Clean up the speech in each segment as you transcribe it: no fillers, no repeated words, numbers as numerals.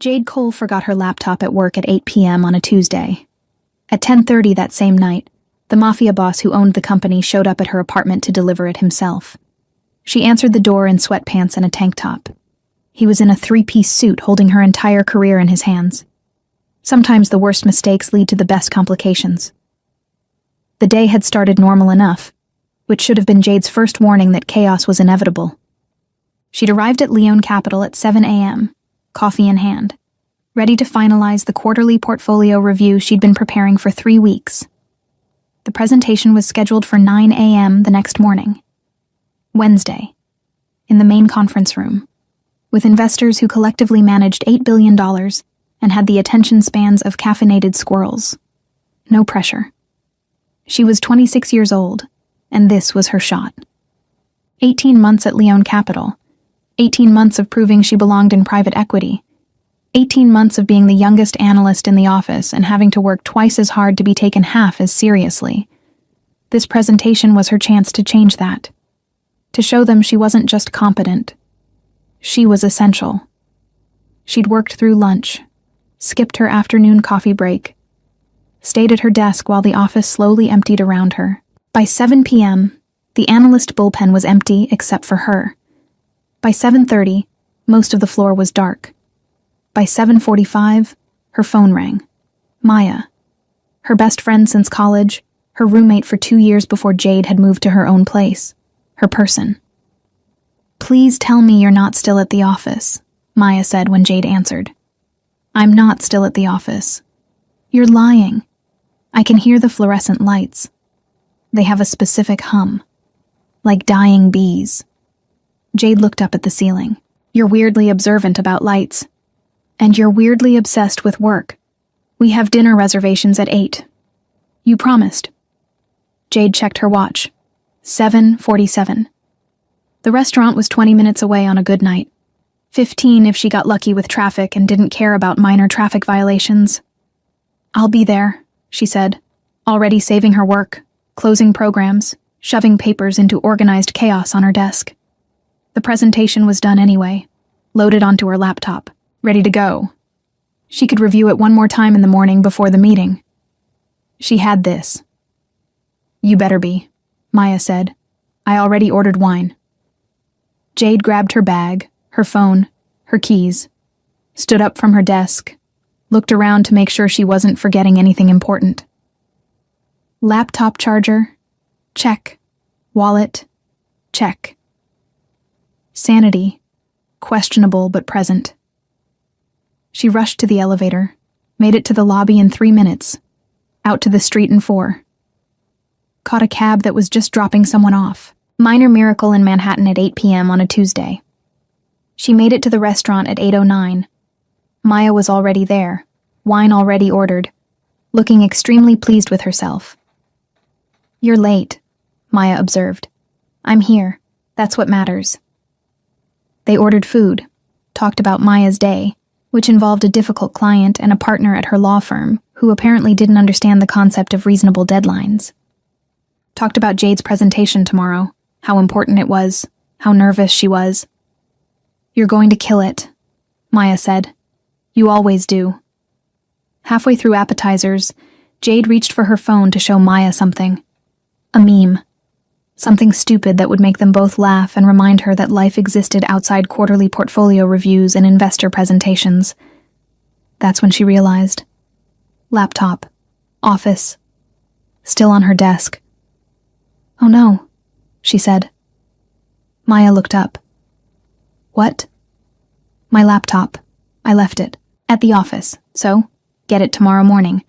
Jade Cole forgot her laptop at work at 8 p.m. on a Tuesday. At 10:30 that same night, the Mafia boss who owned the company showed up at her apartment to deliver it himself. She answered the door in sweatpants and a tank top. He was in a three-piece suit holding her entire career in his hands. Sometimes the worst mistakes lead to the best complications. The day had started normal enough, which should have been Jade's first warning that chaos was inevitable. She'd arrived at Leone Capital at 7 a.m., coffee in hand, ready to finalize the quarterly portfolio review she'd been preparing for 3 weeks. The presentation was scheduled for 9 a.m. the next morning, Wednesday, in the main conference room, with investors who collectively managed $8 billion and had the attention spans of caffeinated squirrels. No pressure. She was 26 years old, and this was her shot. 18 months at Leone Capital, 18 months of proving she belonged in private equity, 18 months of being the youngest analyst in the office and having to work twice as hard to be taken half as seriously. This presentation was her chance to change that, to show them she wasn't just competent. She was essential. She'd worked through lunch, skipped her afternoon coffee break, stayed at her desk while the office slowly emptied around her. By 7 p.m., the analyst bullpen was empty except for her. By 7:30, most of the floor was dark. By 7:45, her phone rang. Maya, her best friend since college, her roommate for 2 years before Jade had moved to her own place, her person. "Please tell me you're not still at the office," Maya said when Jade answered. "I'm not still at the office. You're lying. I can hear the fluorescent lights. They have a specific hum, like dying bees." Jade looked up at the ceiling. "You're weirdly observant about lights. And you're weirdly obsessed with work. We have dinner reservations at 8. You promised." Jade checked her watch. 7:47. The restaurant was 20 minutes away on a good night. 15 if she got lucky with traffic and didn't care about minor traffic violations. "I'll be there," she said, already saving her work, closing programs, shoving papers into organized chaos on her desk. The presentation was done anyway, loaded onto her laptop, ready to go. She could review it one more time in the morning before the meeting. She had this. "You better be," Maya said. "I already ordered wine." Jade grabbed her bag, her phone, her keys, stood up from her desk, looked around to make sure she wasn't forgetting anything important. Laptop charger, check. Wallet, check. Sanity, questionable but present. She rushed to the elevator, made it to the lobby in 3 minutes, out to the street in 4. Caught a cab that was just dropping someone off. Minor miracle in Manhattan at 8 p.m. on a Tuesday. She made it to the restaurant at 8:09. Maya was already there, wine already ordered, looking extremely pleased with herself. "You're late," Maya observed. "I'm here. That's what matters." They ordered food, talked about Maya's day, which involved a difficult client and a partner at her law firm who apparently didn't understand the concept of reasonable deadlines. Talked about Jade's presentation tomorrow, how important it was, how nervous she was. "You're going to kill it," Maya said. "You always do." Halfway through appetizers, Jade reached for her phone to show Maya something. A meme. Something stupid that would make them both laugh and remind her that life existed outside quarterly portfolio reviews and investor presentations. That's when she realized. Laptop. Office. Still on her desk. "Oh no," she said. Maya looked up. "What?" "My laptop. I left it. At the office. So, get it tomorrow morning.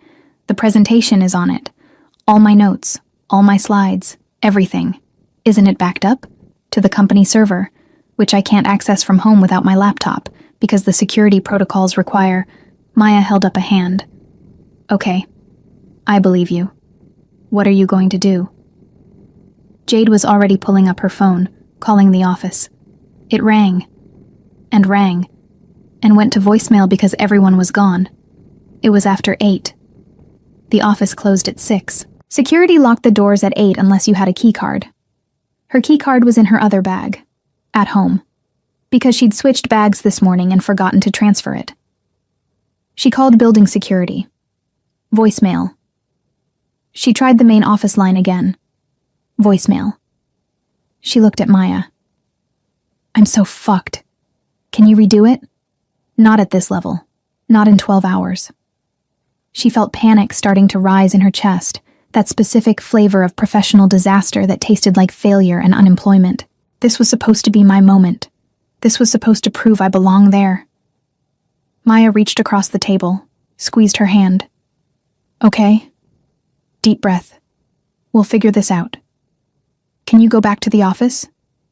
The presentation is on it. All my notes. All my slides. Everything. Isn't it backed up? To the company server, which I can't access from home without my laptop, because the security protocols require." Maya held up a hand. "Okay. I believe you. What are you going to do?" Jade was already pulling up her phone, calling the office. It rang. And rang. And went to voicemail because everyone was gone. It was after 8. The office closed at 6. Security locked the doors at 8 unless you had a keycard. Her keycard was in her other bag, at home, because she'd switched bags this morning and forgotten to transfer it. She called building security. Voicemail. She tried the main office line again. Voicemail. She looked at Maya. I'm so fucked. Can you redo it? Not at this level. Not in 12 hours. She felt panic starting to rise in her chest, that specific flavor of professional disaster that tasted like failure and unemployment. This was supposed to be my moment. This was supposed to prove I belong there. Maya reached across the table, squeezed her hand. Okay. Deep breath. We'll figure this out. Can you go back to the office?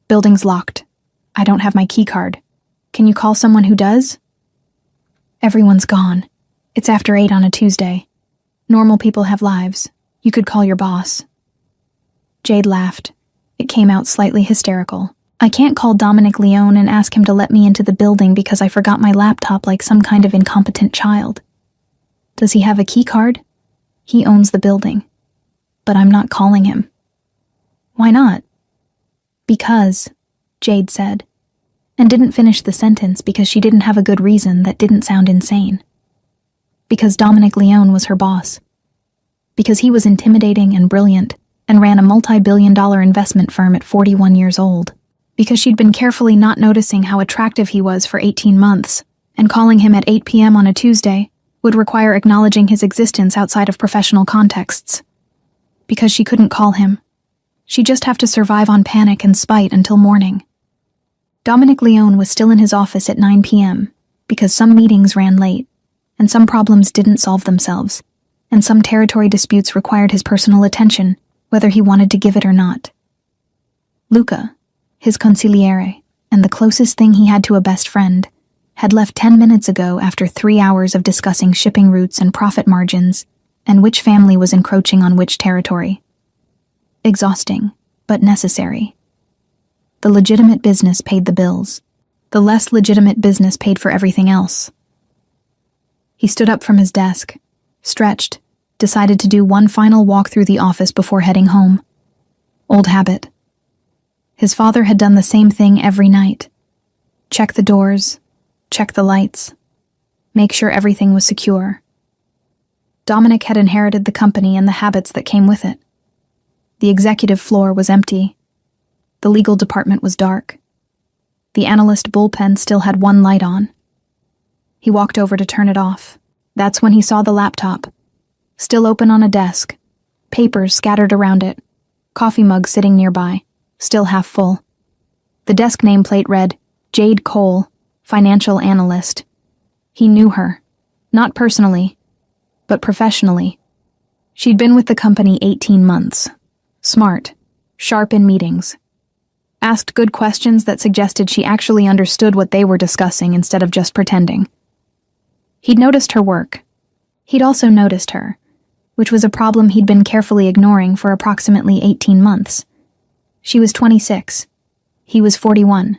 Building's locked. I don't have my key card. Can you call someone who does? Everyone's gone. It's after 8 on a Tuesday. Normal people have lives. You could call your boss. Jade laughed. It came out slightly hysterical. I can't call Dominic Leone and ask him to let me into the building because I forgot my laptop like some kind of incompetent child. Does he have a key card? He owns the building. But I'm not calling him. Why not? Because, Jade said, and didn't finish the sentence because she didn't have a good reason that didn't sound insane. Because Dominic Leone was her boss. Because he was intimidating and brilliant and ran a multi-billion-dollar investment firm at 41 years old. Because she'd been carefully not noticing how attractive he was for 18 months, and calling him at 8 p.m. on a Tuesday would require acknowledging his existence outside of professional contexts. Because she couldn't call him. She'd just have to survive on panic and spite until morning. Dominic Leone was still in his office at 9 p.m. because some meetings ran late, and some problems didn't solve themselves, and some territory disputes required his personal attention, whether he wanted to give it or not. Luca, his consigliere, and the closest thing he had to a best friend, had left 10 minutes ago after 3 hours of discussing shipping routes and profit margins, and which family was encroaching on which territory. Exhausting, but necessary. The legitimate business paid the bills. The less legitimate business paid for everything else. He stood up from his desk, stretched, decided to do one final walk through the office before heading home. Old habit. His father had done the same thing every night. Check the doors, check the lights, make sure everything was secure. Dominic had inherited the company and the habits that came with it. The executive floor was empty. The legal department was dark. The analyst bullpen still had one light on. He walked over to turn it off. That's when he saw the laptop, still open on a desk, papers scattered around it, coffee mug sitting nearby, still half full. The desk nameplate read, Jade Cole, financial analyst. He knew her, not personally, but professionally. She'd been with the company 18 months. Smart, sharp in meetings. Asked good questions that suggested she actually understood what they were discussing instead of just pretending. He'd noticed her work. He'd also noticed her, which was a problem he'd been carefully ignoring for approximately 18 months. She was 26. He was 41.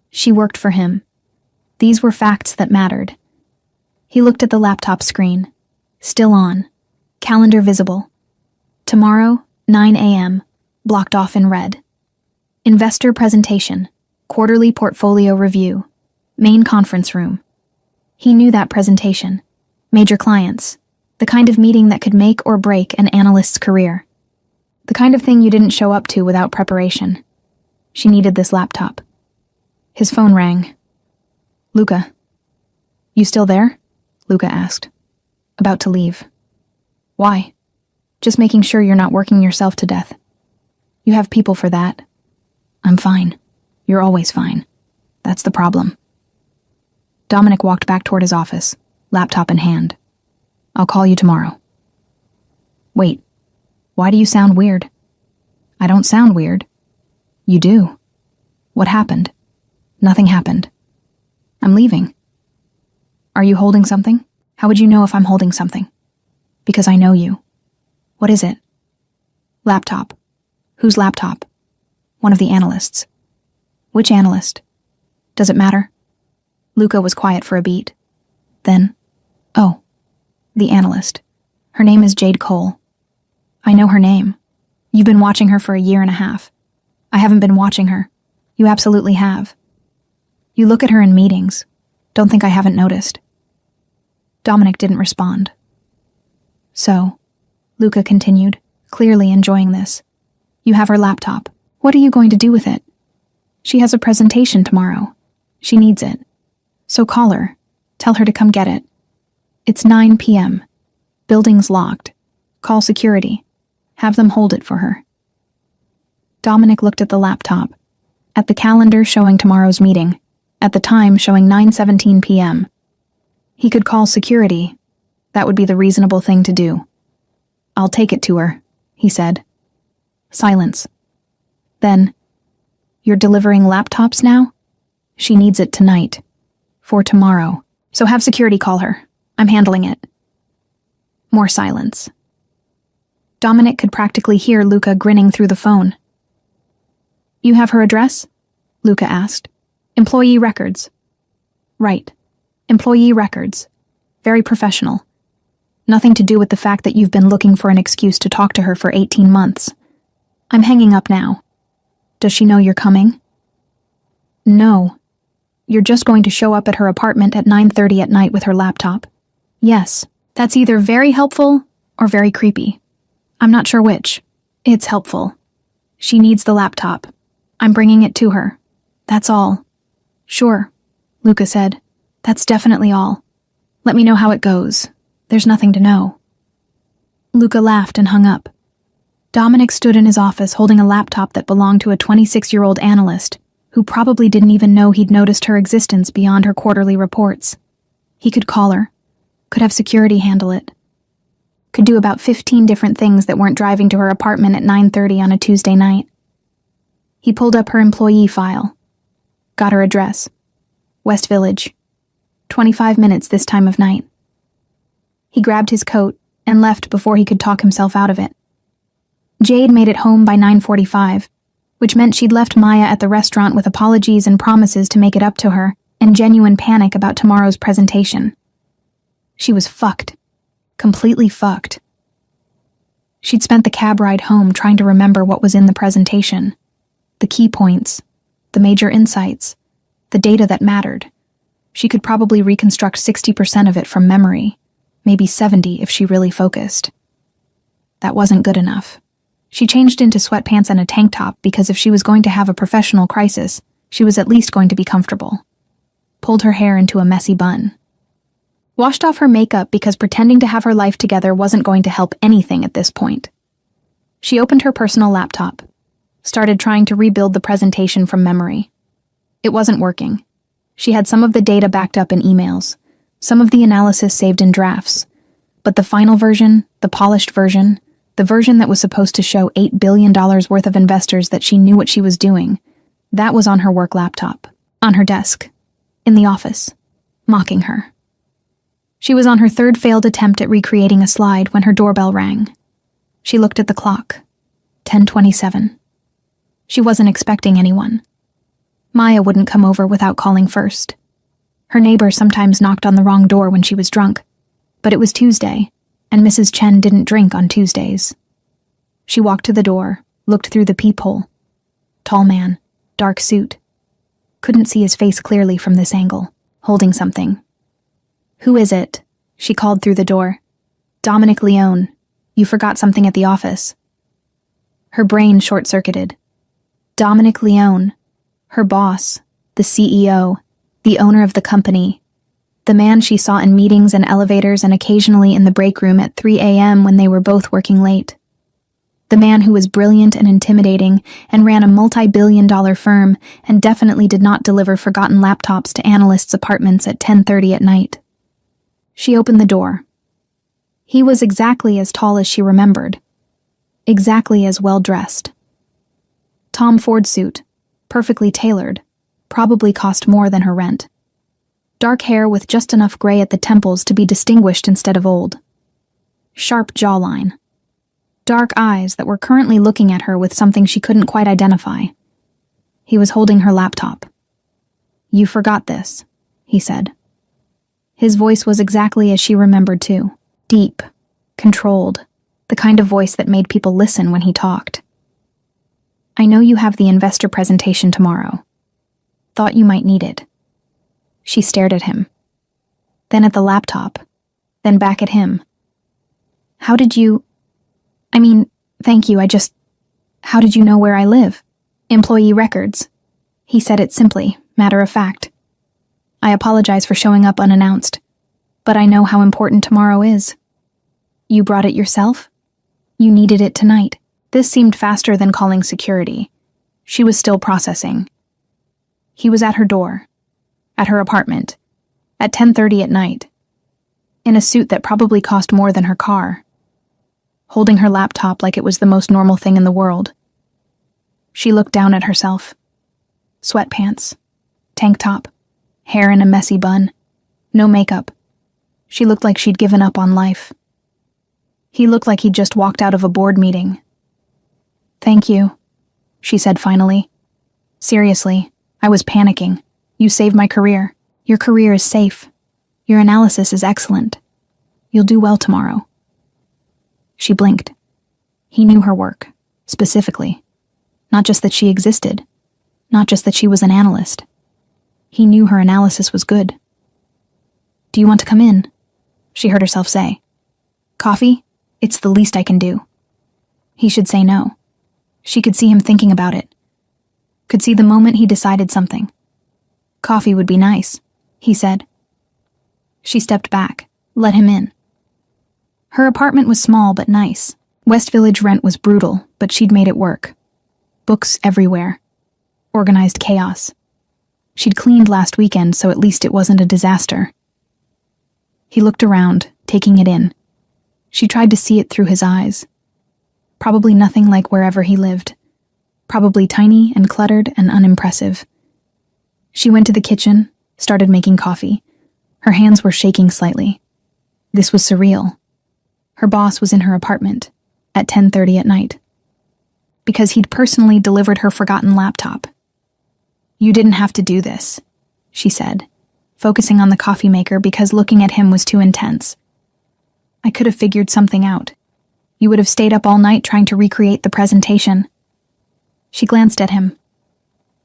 She worked for him. These were facts that mattered. He looked at the laptop screen. Still on. Calendar visible. Tomorrow, 9 a.m., blocked off in red. Investor presentation. Quarterly portfolio review. Main conference room. He knew that presentation. Major clients. The kind of meeting that could make or break an analyst's career. The kind of thing you didn't show up to without preparation. She needed this laptop. His phone rang. Luca. You still there? Luca asked. About to leave. Why? Just making sure you're not working yourself to death. You have people for that. I'm fine. You're always fine. That's the problem. Dominic walked back toward his office, laptop in hand. I'll call you tomorrow. Wait. Why do you sound weird? I don't sound weird. You do. What happened? Nothing happened. I'm leaving. Are you holding something? How would you know if I'm holding something? Because I know you. What is it? Laptop. Whose laptop? One of the analysts. Which analyst? Does it matter? Luca was quiet for a beat. Then, oh, the analyst. Her name is Jade Cole. I know her name. You've been watching her for a year and a half. I haven't been watching her. You absolutely have. You look at her in meetings. Don't think I haven't noticed. Dominic didn't respond. So, Luca continued, clearly enjoying this. You have her laptop. What are you going to do with it? She has a presentation tomorrow. She needs it. So call her. Tell her to come get it. It's 9 p.m. Building's locked. Call security. Have them hold it for her. Dominic looked at the laptop, at the calendar showing tomorrow's meeting, at the time showing 9:17 p.m. He could call security. That would be the reasonable thing to do. I'll take it to her, he said. Silence. Then, you're delivering laptops now? She needs it tonight. For tomorrow. So have security call her. I'm handling it. More silence. Dominic could practically hear Luca grinning through the phone. You have her address? Luca asked. Employee records. Right. Employee records. Very professional. Nothing to do with the fact that you've been looking for an excuse to talk to her for 18 months. I'm hanging up now. Does she know you're coming? No. You're just going to show up at her apartment at 9:30 at night with her laptop. Yes, that's either very helpful or very creepy. I'm not sure which. It's helpful. She needs the laptop. I'm bringing it to her. That's all. Sure, Luca said. That's definitely all. Let me know how it goes. There's nothing to know. Luca laughed and hung up. Dominic stood in his office holding a laptop that belonged to a 26-year-old analyst who probably didn't even know he'd noticed her existence beyond her quarterly reports. He could call her, could have security handle it, could do about 15 different things that weren't driving to her apartment at 9:30 on a Tuesday night. He pulled up her employee file, got her address, West Village, 25 minutes this time of night. He grabbed his coat and left before he could talk himself out of it. Jade made it home by 9:45, which meant she'd left Maya at the restaurant with apologies and promises to make it up to her, and genuine panic about tomorrow's presentation. She was fucked. Completely fucked. She'd spent the cab ride home trying to remember what was in the presentation. The key points, the major insights, the data that mattered. She could probably reconstruct 60% of it from memory, maybe 70 if she really focused. That wasn't good enough. She changed into sweatpants and a tank top because if she was going to have a professional crisis, she was at least going to be comfortable. Pulled her hair into a messy bun. Washed off her makeup because pretending to have her life together wasn't going to help anything at this point. She opened her personal laptop, started trying to rebuild the presentation from memory. It wasn't working. She had some of the data backed up in emails, some of the analysis saved in drafts, but the final version, the polished version, the version that was supposed to show $8 billion worth of investors that she knew what she was doing, that was on her work laptop, on her desk, in the office, mocking her. She was on her third failed attempt at recreating a slide when her doorbell rang. She looked at the clock. 10:27. She wasn't expecting anyone. Maya wouldn't come over without calling first. Her neighbor sometimes knocked on the wrong door when she was drunk, but it was Tuesday, and Mrs. Chen didn't drink on Tuesdays. She walked to the door, looked through the peephole. Tall man, dark suit. Couldn't see his face clearly from this angle, holding something. Who is it? She called through the door. Dominic Leone. You forgot something at the office. Her brain short-circuited. Dominic Leone. Her boss, the CEO, the owner of the company, the man she saw in meetings and elevators and occasionally in the break room at 3 a.m. when they were both working late. The man who was brilliant and intimidating and ran a multi-billion-dollar firm and definitely did not deliver forgotten laptops to analysts' apartments at 10:30 at night. She opened the door. He was exactly as tall as she remembered, exactly as well-dressed. Tom Ford suit, perfectly tailored, probably cost more than her rent. Dark hair with just enough gray at the temples to be distinguished instead of old. Sharp jawline. Dark eyes that were currently looking at her with something she couldn't quite identify. He was holding her laptop. You forgot this, he said. His voice was exactly as she remembered too. Deep, controlled, the kind of voice that made people listen when he talked. I know you have the investor presentation tomorrow. Thought you might need it. She stared at him. Then at the laptop, then back at him. How did you... thank you, how did you know where I live? Employee records. He said it simply, matter of fact. I apologize for showing up unannounced, but I know how important tomorrow is. You brought it yourself? You needed it tonight. This seemed faster than calling security. She was still processing. He was at her door, at her apartment, at 10:30 at night, in a suit that probably cost more than her car, holding her laptop like it was the most normal thing in the world. She looked down at herself. Sweatpants, tank top, hair in a messy bun, no makeup. She looked like she'd given up on life. He looked like he'd just walked out of a board meeting. Thank you, she said finally. Seriously, I was panicking. You saved my career. Your career is safe. Your analysis is excellent. You'll do well tomorrow. She blinked. He knew her work, specifically. Not just that she existed. Not just that she was an analyst. He knew her analysis was good. Do you want to come in? She heard herself say. Coffee? It's the least I can do. He should say no. She could see him thinking about it. Could see the moment he decided something. Coffee would be nice, he said. She stepped back, let him in. Her apartment was small but nice. West Village rent was brutal, but she'd made it work. Books everywhere. Organized chaos. She'd cleaned last weekend, so at least it wasn't a disaster. He looked around, taking it in. She tried to see it through his eyes. Probably nothing like wherever he lived. Probably tiny and cluttered and unimpressive. She went to the kitchen, started making coffee. Her hands were shaking slightly. This was surreal. Her boss was in her apartment, at 10:30 at night. Because he'd personally delivered her forgotten laptop. You didn't have to do this, she said, focusing on the coffee maker because looking at him was too intense. I could have figured something out. You would have stayed up all night trying to recreate the presentation. She glanced at him.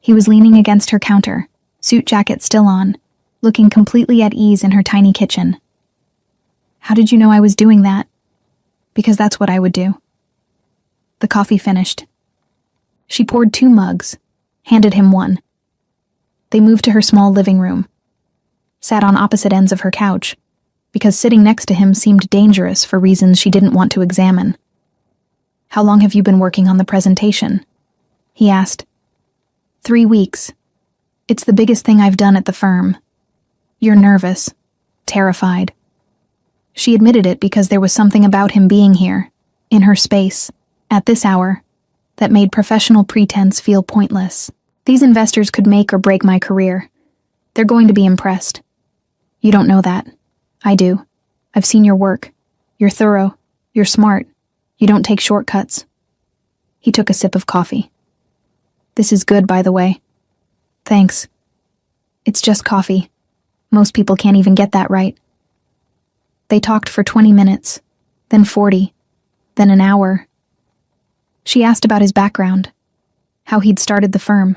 He was leaning against her counter, suit jacket still on, looking completely at ease in her tiny kitchen. How did you know I was doing that? Because that's what I would do. The coffee finished. She poured 2 mugs, handed him one. They moved to her small living room, sat on opposite ends of her couch, because sitting next to him seemed dangerous for reasons she didn't want to examine. How long have you been working on the presentation? He asked. 3 weeks. It's the biggest thing I've done at the firm. You're nervous, terrified. She admitted it because there was something about him being here, in her space, at this hour, that made professional pretense feel pointless. These investors could make or break my career. They're going to be impressed. You don't know that. I do. I've seen your work. You're thorough. You're smart. You don't take shortcuts. He took a sip of coffee. This is good, by the way. Thanks. It's just coffee. Most people can't even get that right. They talked for 20 minutes, then 40, then an hour. She asked about his background, how he'd started the firm.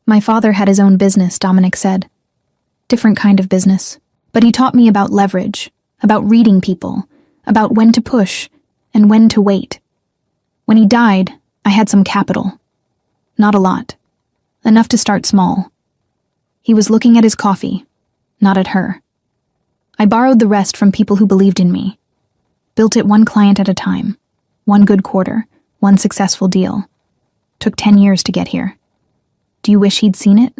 My father had his own business, Dominic said. Different kind of business. But he taught me about leverage, about reading people, about when to push and when to wait. When he died, I had some capital. Not a lot. Enough to start small. He was looking at his coffee, not at her. I borrowed the rest from people who believed in me. Built it one client at a time. One good quarter, one successful deal. Took 10 years to get here. Do you wish he'd seen it?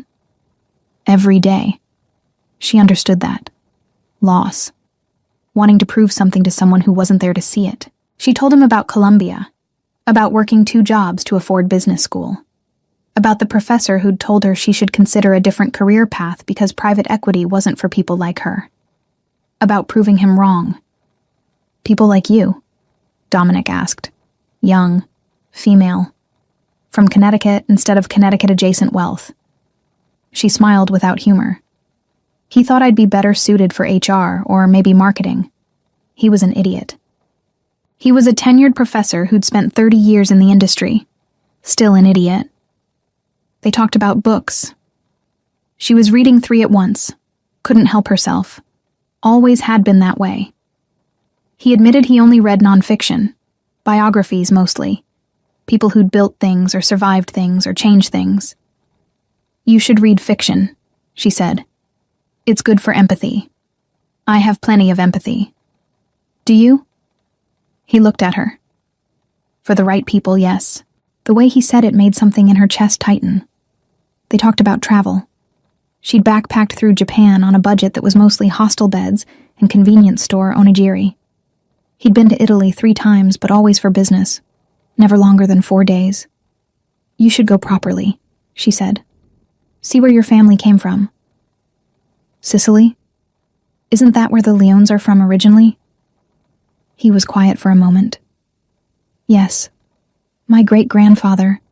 Every day. She understood that. Loss. Wanting to prove something to someone who wasn't there to see it. She told him about Columbia. About working 2 jobs to afford business school. About the professor who'd told her she should consider a different career path because private equity wasn't for people like her. About proving him wrong. People like you? Dominic asked. Young. Female. From Connecticut instead of Connecticut-adjacent wealth. She smiled without humor. He thought I'd be better suited for HR or maybe marketing. He was an idiot. He was a tenured professor who'd spent 30 years in the industry. Still an idiot. They talked about books. She was reading 3 at once. Couldn't help herself. Always had been that way. He admitted he only read nonfiction, biographies mostly, people who'd built things or survived things or changed things. "You should read fiction," she said. "It's good for empathy. I have plenty of empathy. Do you?" He looked at her. For the right people, yes. The way he said it made something in her chest tighten. They talked about travel. She'd backpacked through Japan on a budget that was mostly hostel beds and convenience store onigiri. He'd been to Italy 3 times, but always for business. Never longer than 4 days. "You should go properly," she said. "See where your family came from." "Sicily? Isn't that where the Leones are from originally?" He was quiet for a moment. "Yes. My great-grandfather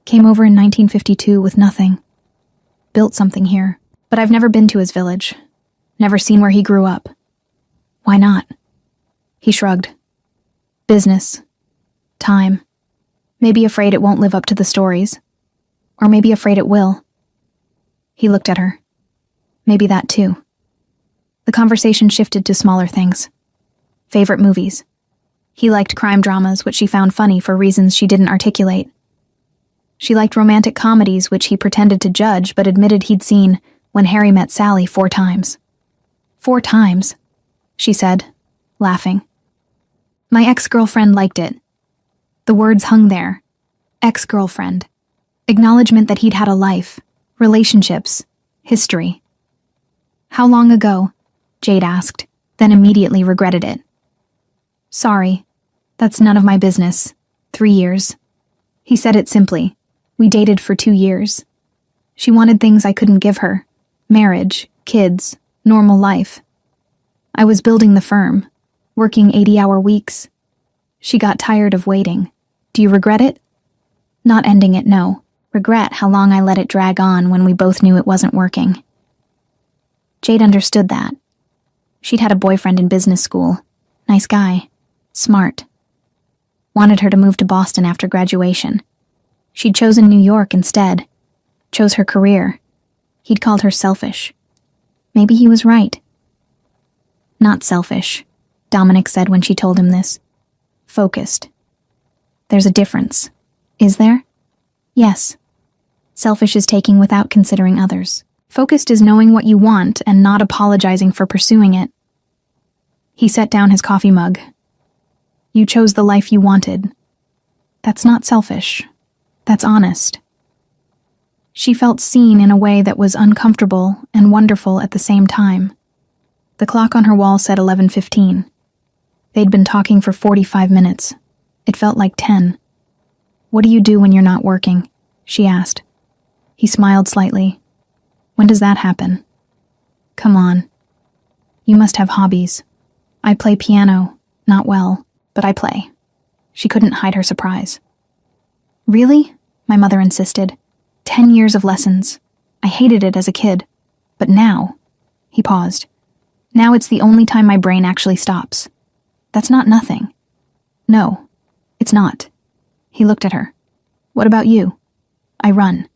came over in 1952 with nothing. Built something here, but I've never been to his village. Never seen where he grew up." "Why not?" He shrugged. "Business. Time. Maybe afraid it won't live up to the stories. Or maybe afraid it will." He looked at her. Maybe that too. The conversation shifted to smaller things. Favorite movies. He liked crime dramas, which she found funny for reasons she didn't articulate. She liked romantic comedies, which he pretended to judge but admitted he'd seen When Harry Met Sally 4 times. 4 times, she said, laughing. "My ex-girlfriend liked it." The words hung there. Ex-girlfriend. Acknowledgement that he'd had a life, relationships, history. "How long ago?" Jade asked, then immediately regretted it. "Sorry, that's none of my business. 3 years. He said it simply. We dated for 2 years. She wanted things I couldn't give her. Marriage, kids, normal life. I was building the firm, working 80-hour weeks. She got tired of waiting. Do you regret it? Not ending it, no. Regret how long I let it drag on when we both knew it wasn't working." Jade understood that. She'd had a boyfriend in business school. Nice guy. Smart. Wanted her to move to Boston after graduation. She'd chosen New York instead. Chose her career. He'd called her selfish. Maybe he was right. "Not selfish," Dominic said when she told him this. "Focused. There's a difference. Is there?" "Yes. Selfish is taking without considering others. Focused is knowing what you want and not apologizing for pursuing it." He set down his coffee mug. "You chose the life you wanted. That's not selfish. That's honest." She felt seen in a way that was uncomfortable and wonderful at the same time. The clock on her wall said 11:15. They'd been talking for 45 minutes. It felt like 10. "What do you do when you're not working?" she asked. He smiled slightly. "When does that happen?" "Come on. You must have hobbies." "I play piano. Not well, but I play." She couldn't hide her surprise. "Really?" my mother insisted. 10 years of lessons. I hated it as a kid. But now," he paused, "now it's the only time my brain actually stops. That's not nothing." "No, it's not." He looked at her. "What about you?" "I run.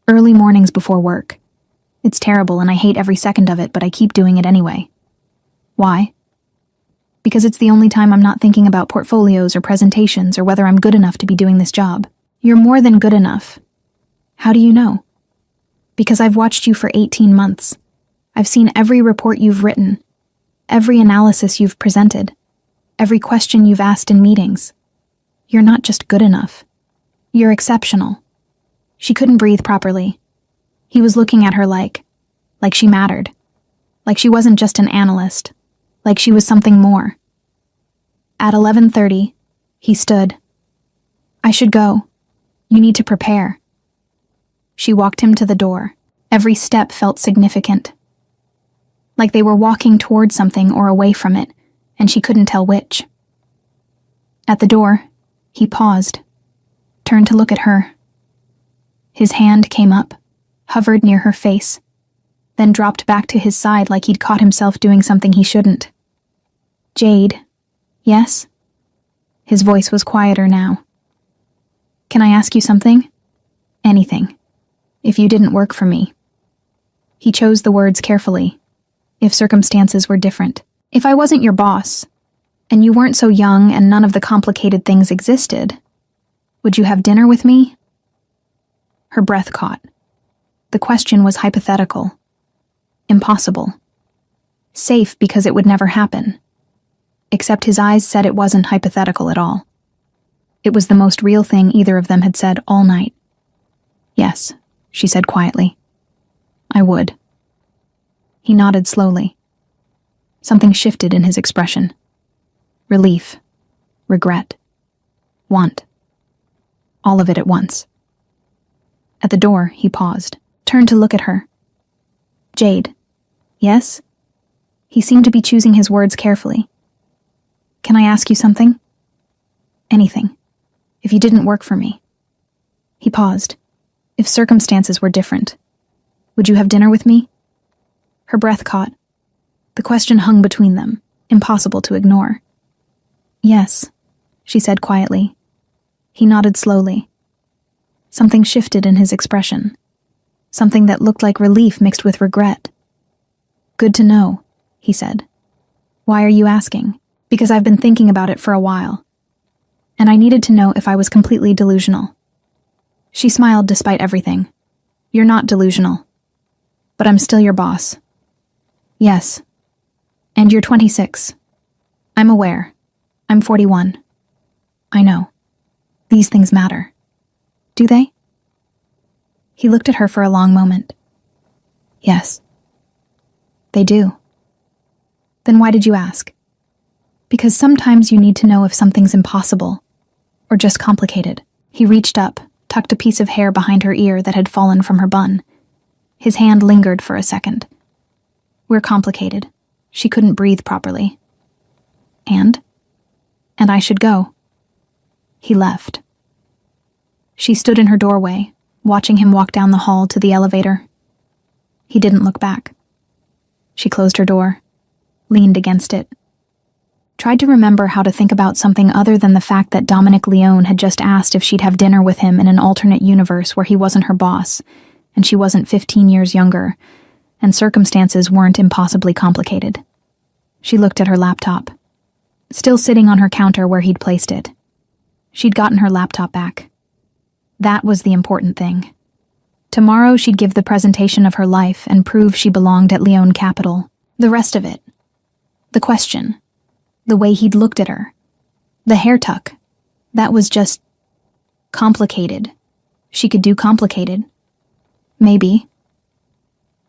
Early mornings before work. It's terrible and I hate every second of it, but I keep doing it anyway." "Why?" "Because it's the only time I'm not thinking about portfolios or presentations or whether I'm good enough to be doing this job." "You're more than good enough." "How do you know?" "Because I've watched you for 18 months. I've seen every report you've written, every analysis you've presented, every question you've asked in meetings. You're not just good enough. You're exceptional." She couldn't breathe properly. He was looking at her like she mattered. Like she wasn't just an analyst. Like she was something more. At 11:30, he stood. "I should go. You need to prepare." She walked him to the door. Every step felt significant. Like they were walking toward something or away from it, and she couldn't tell which. At the door, he paused, turned to look at her. His hand came up, hovered near her face, then dropped back to his side like he'd caught himself doing something he shouldn't. "Jade, yes?" His voice was quieter now. "Can I ask you something?" "Anything. If you didn't work for me." He chose the words carefully. If circumstances were different. If I wasn't your boss, and you weren't so young and none of the complicated things existed, would you have dinner with me? Her breath caught. The question was hypothetical. Impossible. Safe because it would never happen. Except his eyes said it wasn't hypothetical at all. It was the most real thing either of them had said all night. Yes, she said quietly. I would. He nodded slowly. Something shifted in his expression. Relief. Regret. Want. All of it at once. At the door, he paused, turned to look at her. Jade. Yes? He seemed to be choosing his words carefully. Can I ask you something? Anything. If you didn't work for me. He paused. If circumstances were different, would you have dinner with me? Her breath caught. The question hung between them, impossible to ignore. Yes, she said quietly. He nodded slowly. Something shifted in his expression. Something that looked like relief mixed with regret. Good to know, he said. Why are you asking? Because I've been thinking about it for a while. And I needed to know if I was completely delusional. She smiled despite everything. You're not delusional. But I'm still your boss. Yes. And you're 26. I'm aware. I'm 41. I know. These things matter. Do they? He looked at her for a long moment. Yes. They do. Then why did you ask? Because sometimes you need to know if something's impossible, or just complicated. He reached up, tucked a piece of hair behind her ear that had fallen from her bun. His hand lingered for a second. We're complicated. She couldn't breathe properly. And I should go. He left. She stood in her doorway, watching him walk down the hall to the elevator. He didn't look back. She closed her door, leaned against it, tried to remember how to think about something other than the fact that Dominic Leone had just asked if she'd have dinner with him in an alternate universe where he wasn't her boss, and she wasn't 15 years younger, and circumstances weren't impossibly complicated. She looked at her laptop, still sitting on her counter where he'd placed it. She'd gotten her laptop back. That was the important thing. Tomorrow she'd give the presentation of her life and prove she belonged at Leone Capital. The rest of it. The question. The way he'd looked at her. The hair tuck. That was just complicated. She could do complicated. Maybe.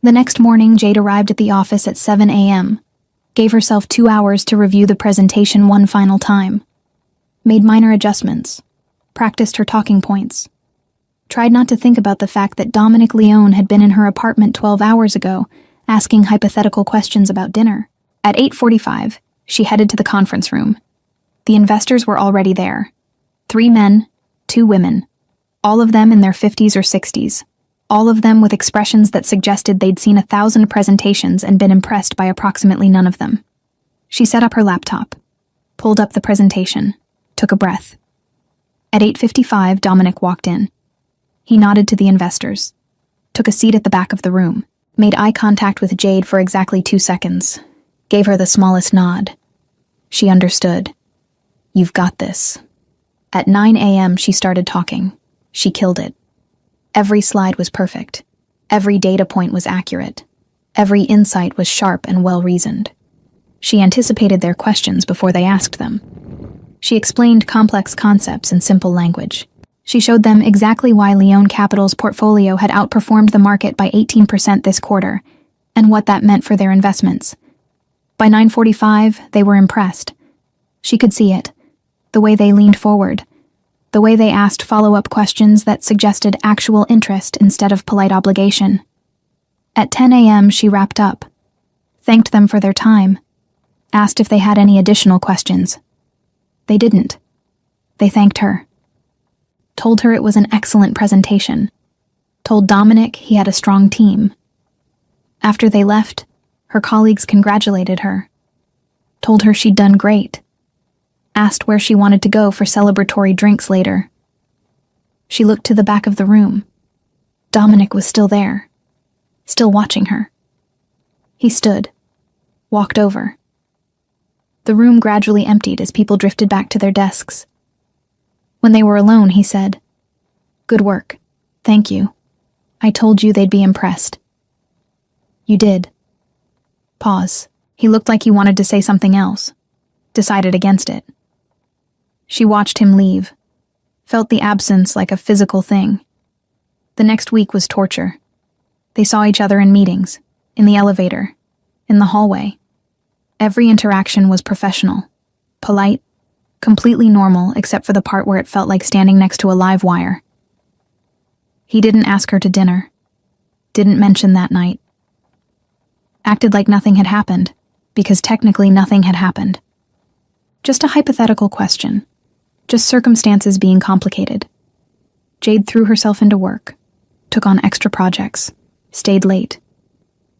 The next morning, Jade arrived at the office at 7 a.m., gave herself 2 hours to review the presentation one final time, made minor adjustments, practiced her talking points, tried not to think about the fact that Dominic Leone had been in her apartment 12 hours ago, asking hypothetical questions about dinner. At 8:45, she headed to the conference room. The investors were already there. 3 men, 2 women, all of them in their 50s or 60s, all of them with expressions that suggested they'd seen 1,000 presentations and been impressed by approximately none of them. She set up her laptop, pulled up the presentation, took a breath. At 8:55, Dominic walked in. He nodded to the investors, took a seat at the back of the room, made eye contact with Jade for exactly 2 seconds, gave her the smallest nod. She understood. You've got this. At 9 a.m., she started talking. She killed it. Every slide was perfect. Every data point was accurate. Every insight was sharp and well-reasoned. She anticipated their questions before they asked them. She explained complex concepts in simple language. She showed them exactly why Leone Capital's portfolio had outperformed the market by 18% this quarter, and what that meant for their investments. By 9:45, they were impressed. She could see it. The way they leaned forward. The way they asked follow-up questions that suggested actual interest instead of polite obligation. At 10 a.m., she wrapped up, thanked them for their time, asked if they had any additional questions. They didn't. They thanked her. Told her it was an excellent presentation. Told Dominic he had a strong team. After they left, her colleagues congratulated her. Told her she'd done great. Asked where she wanted to go for celebratory drinks later. She looked to the back of the room. Dominic was still there, still watching her. He stood, walked over. The room gradually emptied as people drifted back to their desks. When they were alone, he said, "Good work. Thank you. I told you they'd be impressed." "You did." Pause. He looked like he wanted to say something else. Decided against it. She watched him leave. Felt the absence like a physical thing. The next week was torture. They saw each other in meetings, in the elevator, in the hallway. Every interaction was professional, polite, completely normal except for the part where it felt like standing next to a live wire. He didn't ask her to dinner. Didn't mention that night. Acted like nothing had happened, because technically nothing had happened. Just a hypothetical question. Just circumstances being complicated. Jade threw herself into work, took on extra projects, stayed late.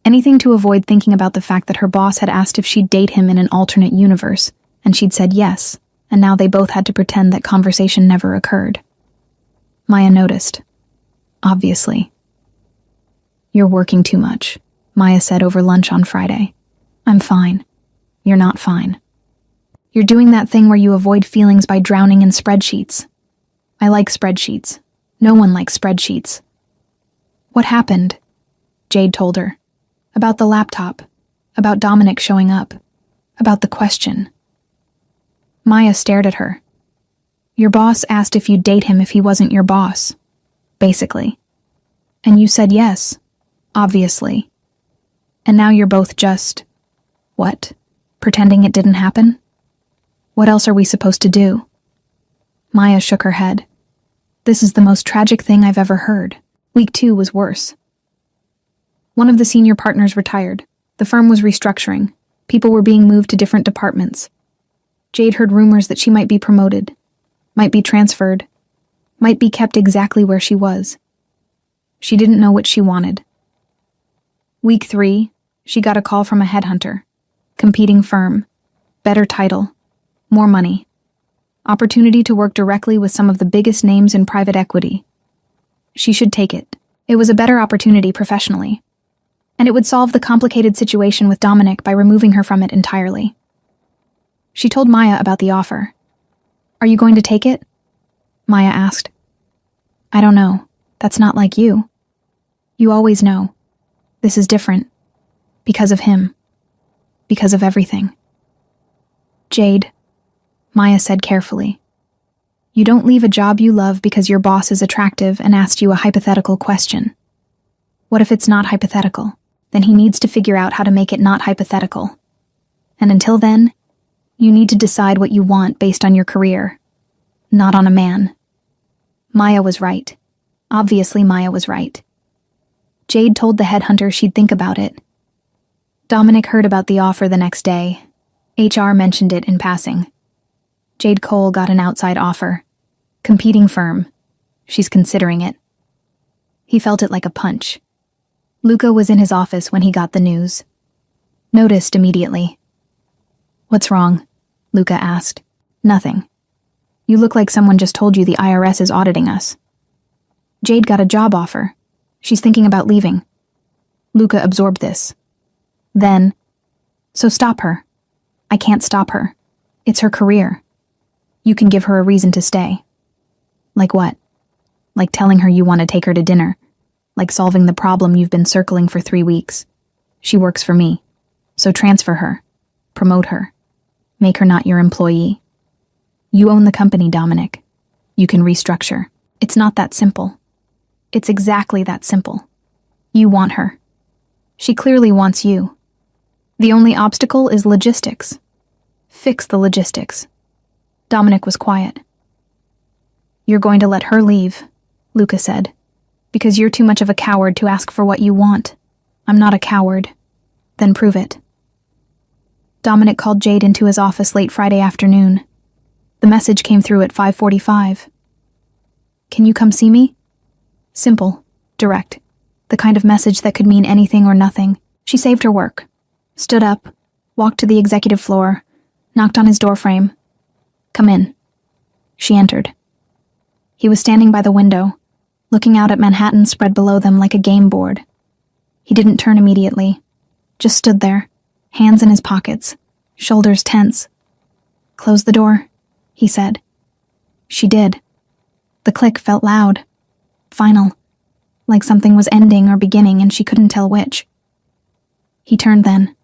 Anything to avoid thinking about the fact that her boss had asked if she'd date him in an alternate universe, and she'd said yes, and now they both had to pretend that conversation never occurred. Maya noticed. Obviously. "You're working too much," Maya said over lunch on Friday. "I'm fine. You're not fine. You're doing that thing where you avoid feelings by drowning in spreadsheets. I like spreadsheets. No one likes spreadsheets." "What happened?" Jade told her. About the laptop. About Dominic showing up. About the question. Maya stared at her. "Your boss asked if you'd date him if he wasn't your boss. Basically. And you said yes. Obviously. And now you're both just... what? Pretending it didn't happen? What else are we supposed to do?" Maya shook her head. "This is the most tragic thing I've ever heard. Week 2 was worse. One of the senior partners retired. The firm was restructuring. People were being moved to different departments. Jade heard rumors that she might be promoted, might be transferred, might be kept exactly where she was. She didn't know what she wanted. Week 3, she got a call from a headhunter. Competing firm. Better title. More money. Opportunity to work directly with some of the biggest names in private equity. She should take it. It was a better opportunity professionally. And it would solve the complicated situation with Dominic by removing her from it entirely. She told Maya about the offer. "Are you going to take it?" Maya asked. "I don't know. That's not like you. You always know. This is different. Because of him. Because of everything." "Jade," Maya said carefully, "you don't leave a job you love because your boss is attractive and asked you a hypothetical question. What if it's not hypothetical? Then he needs to figure out how to make it not hypothetical. And until then, you need to decide what you want based on your career, not on a man." Maya was right. Obviously, Maya was right. Jade told the headhunter she'd think about it. Dominic heard about the offer the next day. HR mentioned it in passing. Jade Cole got an outside offer. Competing firm. She's considering it. He felt it like a punch. Luca was in his office when he got the news. Noticed immediately. "What's wrong?" Luca asked. "Nothing. You look like someone just told you the IRS is auditing us." "Jade got a job offer. She's thinking about leaving." Luca absorbed this. Then, "So stop her." "I can't stop her. It's her career. You can give her a reason to stay." "Like what?" "Like telling her you want to take her to dinner. Like solving the problem you've been circling for 3 weeks. She works for me. So transfer her. Promote her. Make her not your employee. You own the company, Dominic. You can restructure. It's not that simple. It's exactly that simple. You want her. She clearly wants you. The only obstacle is logistics. Fix the logistics." Dominic was quiet. "You're going to let her leave," Luca said, "because you're too much of a coward to ask for what you want." "I'm not a coward." "Then prove it." Dominic called Jade into his office late Friday afternoon. The message came through at 5:45. "Can you come see me?" Simple, direct, the kind of message that could mean anything or nothing. She saved her work, stood up, walked to the executive floor, knocked on his doorframe. "Come in." She entered. He was standing by the window, looking out at Manhattan spread below them like a game board. He didn't turn immediately, just stood there, hands in his pockets, shoulders tense. "Close the door," he said. She did. The click felt loud, final, like something was ending or beginning and she couldn't tell which. He turned then,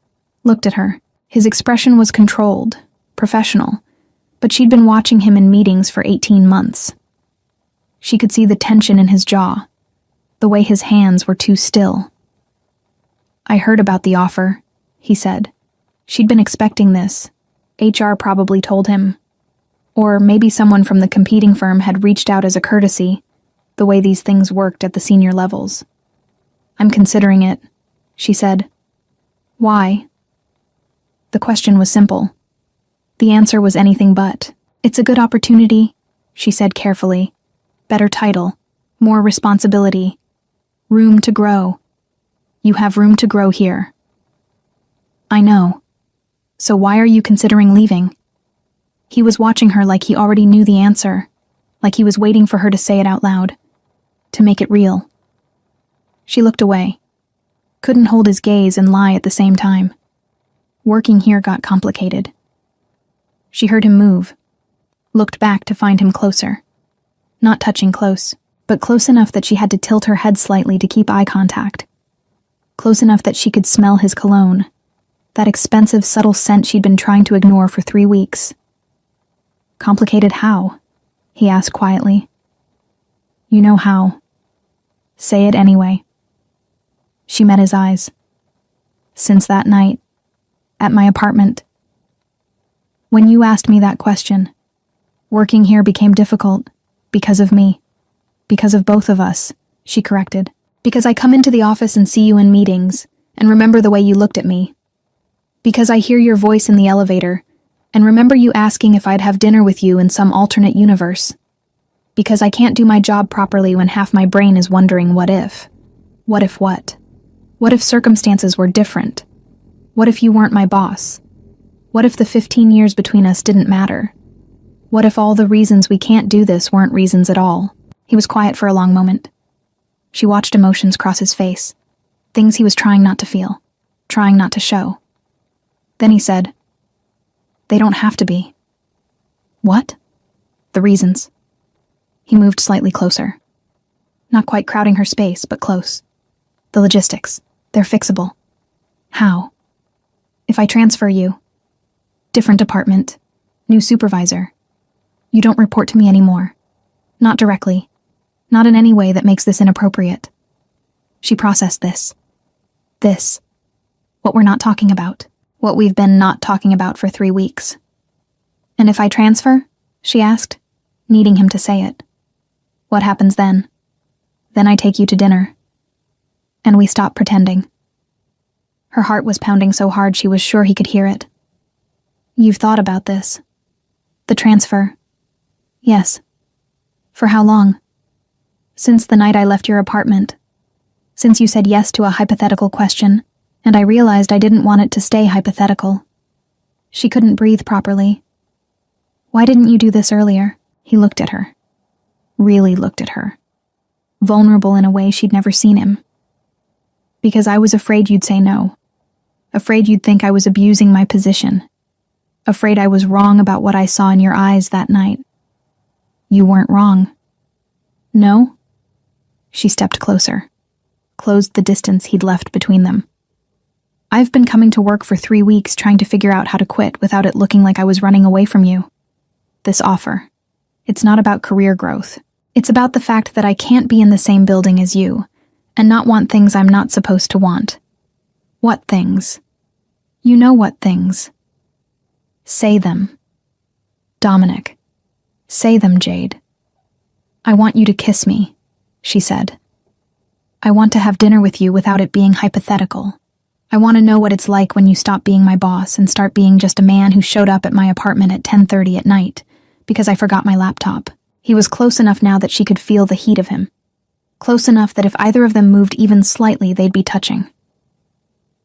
looked at her. His expression was controlled, professional, but she'd been watching him in meetings for 18 months. She could see the tension in his jaw, the way his hands were too still. "I heard about the offer," he said. She'd been expecting this. HR probably told him. Or maybe someone from the competing firm had reached out as a courtesy, the way these things worked at the senior levels. "I'm considering it," she said. "Why?" The question was simple. The answer was anything but. "It's a good opportunity," she said carefully. "Better title, more responsibility, room to grow. You have room to grow here." "I know. So why are you considering leaving?" He was watching her like he already knew the answer, like he was waiting for her to say it out loud, to make it real. She looked away, couldn't hold his gaze and lie at the same time. Working here got complicated. She heard him move, looked back to find him closer. Not touching close, but close enough that she had to tilt her head slightly to keep eye contact. Close enough that she could smell his cologne, that expensive, subtle scent she'd been trying to ignore for 3 weeks. "Complicated how?" he asked quietly. "You know how. Say it anyway." She met his eyes. "Since that night, at my apartment. When you asked me that question, working here became difficult because of me. Because of both of us," she corrected. "Because I come into the office and see you in meetings and remember the way you looked at me. Because I hear your voice in the elevator and remember you asking if I'd have dinner with you in some alternate universe. Because I can't do my job properly when half my brain is wondering what if. What if what? What if circumstances were different? What if you weren't my boss? What if the 15 years between us didn't matter? What if all the reasons we can't do this weren't reasons at all?" He was quiet for a long moment. She watched emotions cross his face, things he was trying not to feel, trying not to show. Then he said, "They don't have to be." "What?" "The reasons." He moved slightly closer. Not quite crowding her space, but close. "The logistics. They're fixable." "How?" "If I transfer you. Different department. New supervisor. You don't report to me anymore. Not directly. Not in any way that makes this inappropriate." She processed this. This. What we're not talking about. What we've been not talking about for 3 weeks. "And if I transfer?" she asked, needing him to say it. "What happens then?" "Then I take you to dinner. And we stop pretending." Her heart was pounding so hard she was sure he could hear it. "You've thought about this?" "The transfer?" "Yes." "For how long?" "Since the night I left your apartment. Since you said yes to a hypothetical question, and I realized I didn't want it to stay hypothetical." She couldn't breathe properly. "Why didn't you do this earlier?" He looked at her. Really looked at her. Vulnerable in a way she'd never seen him. "Because I was afraid you'd say no. Afraid you'd think I was abusing my position. Afraid I was wrong about what I saw in your eyes that night." "You weren't wrong." "No?" She stepped closer, closed the distance he'd left between them. "I've been coming to work for 3 weeks trying to figure out how to quit without it looking like I was running away from you. This offer. It's not about career growth. It's about the fact that I can't be in the same building as you, and not want things I'm not supposed to want." "What things?" "You know what things." "Say them." "Dominic. Say them, Jade." "I want you to kiss me," she said. "I want to have dinner with you without it being hypothetical. I want to know what it's like when you stop being my boss and start being just a man who showed up at my apartment at 10:30 at night because I forgot my laptop." He was close enough now that she could feel the heat of him. Close enough that if either of them moved even slightly, they'd be touching.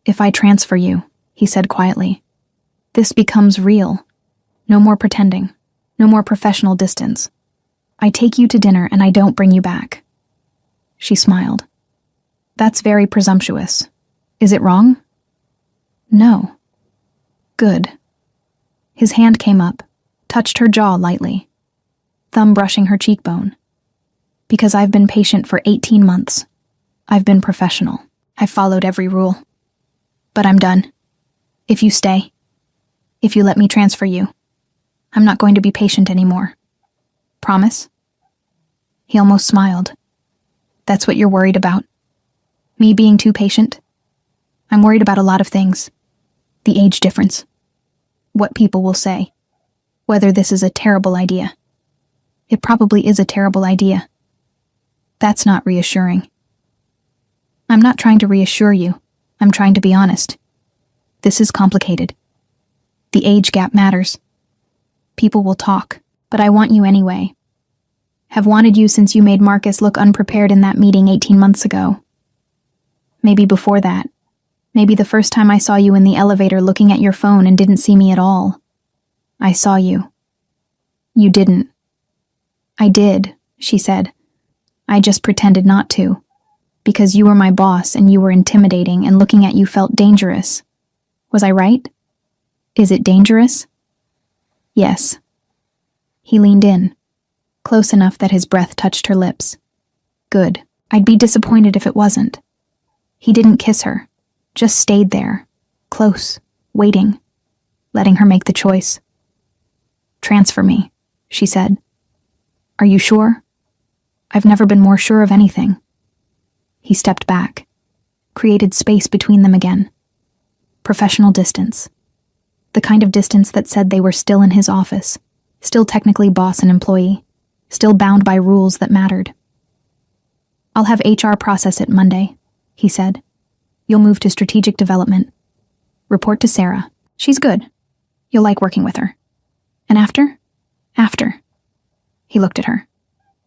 "If I transfer you," he said quietly, "this becomes real. No more pretending. No more professional distance. I take you to dinner and I don't bring you back." She smiled. "That's very presumptuous. Is it wrong?" "No," Good. His hand came up, touched her jaw lightly, thumb brushing her cheekbone. Because I've been patient for 18 months. I've been professional. I've followed every rule. But I'm done. If you stay, if you let me transfer you, I'm not going to be patient anymore. Promise? He almost smiled. That's what you're worried about? Me being too patient? I'm worried about a lot of things. The age difference. What people will say. Whether this is a terrible idea. It probably is a terrible idea. That's not reassuring. I'm not trying to reassure you. I'm trying to be honest. This is complicated. The age gap matters. People will talk, but I want you anyway. Have wanted you since you made Marcus look unprepared in that meeting 18 months ago. Maybe before that. Maybe the first time I saw you in the elevator looking at your phone and didn't see me at all. I saw you. You didn't. I did, she said. I just pretended not to. Because you were my boss and you were intimidating and looking at you felt dangerous. Was I right? Is it dangerous? Yes. He leaned in, close enough that his breath touched her lips. Good. I'd be disappointed if it wasn't. He didn't kiss her, just stayed there, close, waiting, letting her make the choice. Transfer me, she said. Are you sure? I've never been more sure of anything. He stepped back, created space between them again. Professional distance. The kind of distance that said they were still in his office, still technically boss and employee, still bound by rules that mattered. I'll have HR process it Monday, he said. You'll move to strategic development. Report to Sarah. She's good. You'll like working with her. And after? After. He looked at her.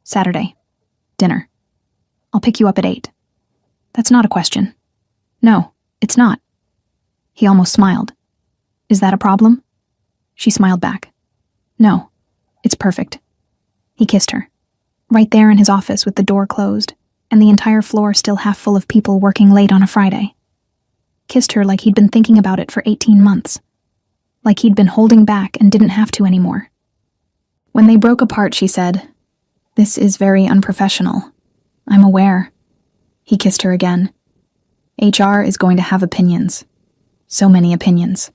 Saturday. Dinner. I'll pick you up at 8. That's not a question. No, it's not. He almost smiled. Is that a problem? She smiled back. No, it's perfect. He kissed her. Right there in his office with the door closed, and the entire floor still half full of people working late on a Friday. Kissed her like he'd been thinking about it for 18 months. Like he'd been holding back and didn't have to anymore. When they broke apart, she said, "This is very unprofessional. I'm aware." He kissed her again. HR is going to have opinions. So many opinions.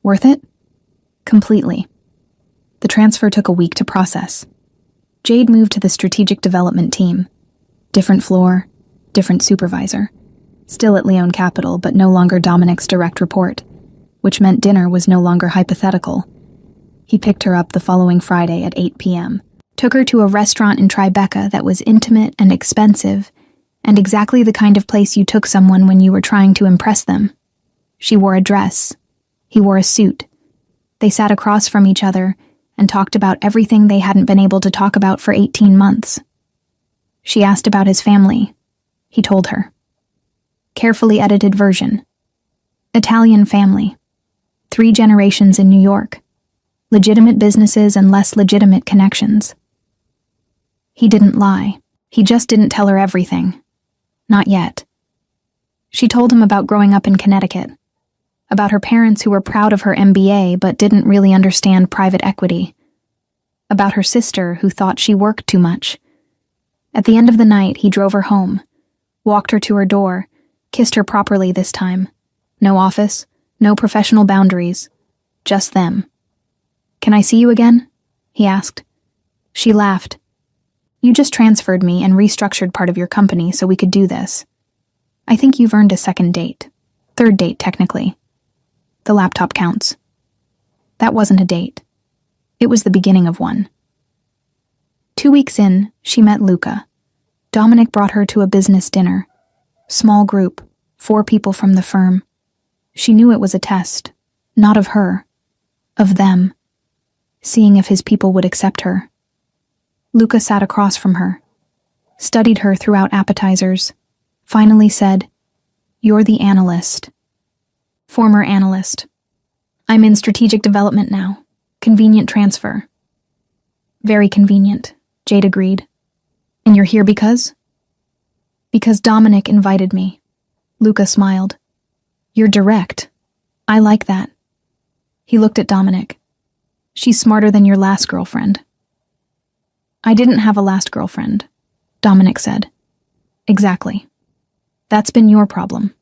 Worth it? Completely. The transfer took a week to process. Jade moved to the strategic development team. Different floor, different supervisor. Still at Leone Capital, but no longer Dominic's direct report, which meant dinner was no longer hypothetical. He picked her up the following Friday at 8 p.m., took her to a restaurant in Tribeca that was intimate and expensive, and exactly the kind of place you took someone when you were trying to impress them. She wore a dress. He wore a suit. They sat across from each other and talked about everything they hadn't been able to talk about for 18 months. She asked about his family. He told her. Carefully edited version. Italian family. 3 generations in New York. Legitimate businesses and less legitimate connections. He didn't lie. He just didn't tell her everything. Not yet. She told him about growing up in Connecticut, about her parents who were proud of her MBA but didn't really understand private equity, about her sister who thought she worked too much. At the end of the night, he drove her home, walked her to her door, kissed her properly this time. No office, no professional boundaries, just them. "Can I see you again?" he asked. She laughed. "You just transferred me and restructured part of your company so we could do this. I think you've earned a second date. Third date, technically. The laptop counts." That wasn't a date. It was the beginning of one. 2 weeks in, she met Luca. Dominic brought her to a business dinner. Small group, 4 people from the firm. She knew it was a test, not of her, of them, seeing if his people would accept her. Luca sat across from her, studied her throughout appetizers, finally said, "You're the analyst." Former analyst. "I'm in strategic development now. Convenient transfer." "Very convenient," Jade agreed. "And you're here because?" "Because Dominic invited me." Luca smiled. "You're direct. I like that." He looked at Dominic. She's smarter than your last girlfriend. I didn't have a last girlfriend, Dominic said. Exactly. That's been your problem.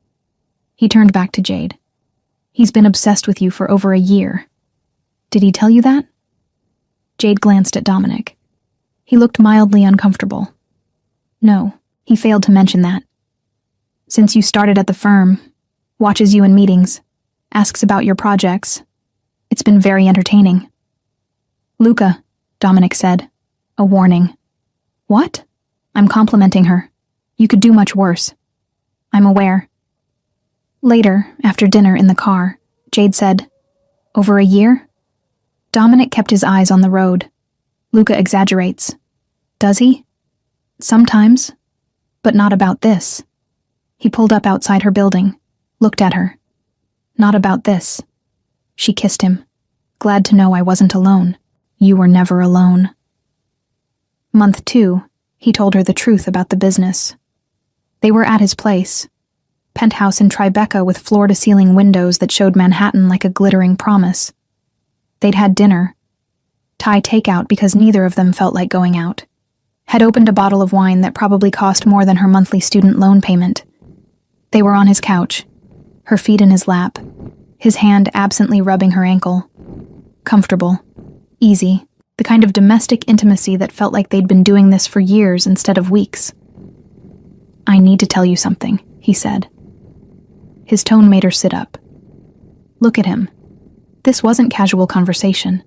He turned back to Jade. He's been obsessed with you for over a year. Did he tell you that? Jade glanced at Dominic. He looked mildly uncomfortable. No, he failed to mention that. Since you started at the firm, watches you in meetings, asks about your projects. It's been very entertaining. Luca, Dominic said. A warning. What? I'm complimenting her. You could do much worse. I'm aware. Later, after dinner in the car, Jade said, Over a year? Dominic kept his eyes on the road. Luca exaggerates. Does he? Sometimes. But not about this. He pulled up outside her building, looked at her. Not about this. She kissed him. Glad to know I wasn't alone. You were never alone. Month 2, he told her the truth about the business. They were at his place. Penthouse in Tribeca with floor-to-ceiling windows that showed Manhattan like a glittering promise. They'd had dinner. Thai takeout because neither of them felt like going out. Had opened a bottle of wine that probably cost more than her monthly student loan payment. They were on his couch, her feet in his lap, his hand absently rubbing her ankle. Comfortable. Easy. The kind of domestic intimacy that felt like they'd been doing this for years instead of weeks. I need to tell you something, he said. His tone made her sit up. Look at him. This wasn't casual conversation.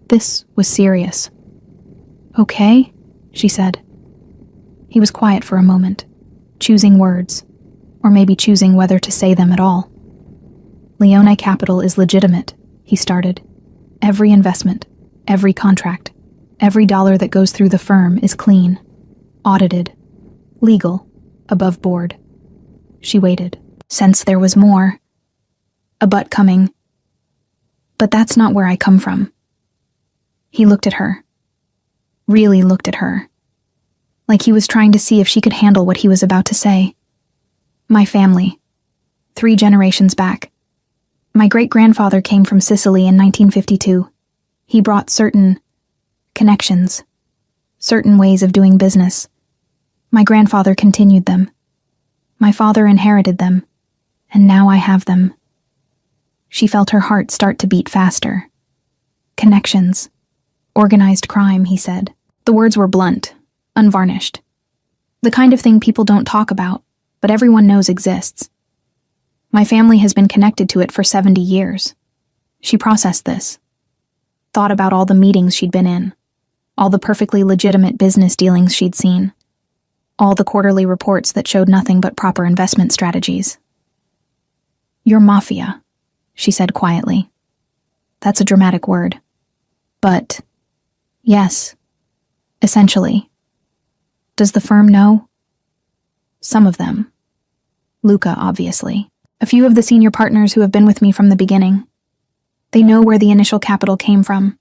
This was serious. Okay, she said. He was quiet for a moment, choosing words, or maybe choosing whether to say them at all. Leone Capital is legitimate, he started. Every investment, every contract, every dollar that goes through the firm is clean, audited, legal, above board. She waited, sensed there was more. A but coming. But that's not where I come from. He looked at her. Really looked at her. Like he was trying to see if she could handle what he was about to say. My family. 3 generations back. My great-grandfather came from Sicily in 1952. He brought certain connections, certain ways of doing business. My grandfather continued them. My father inherited them, and now I have them. She felt her heart start to beat faster. Connections. Organized crime, he said. The words were blunt, unvarnished. The kind of thing people don't talk about, but everyone knows exists. My family has been connected to it for 70 years. She processed this. Thought about all the meetings she'd been in, all the perfectly legitimate business dealings she'd seen, all the quarterly reports that showed nothing but proper investment strategies. You're Mafia, she said quietly. That's a dramatic word. But, yes, essentially. Does the firm know? Some of them. Luca, obviously. A few of the senior partners who have been with me from the beginning. They know where the initial capital came from.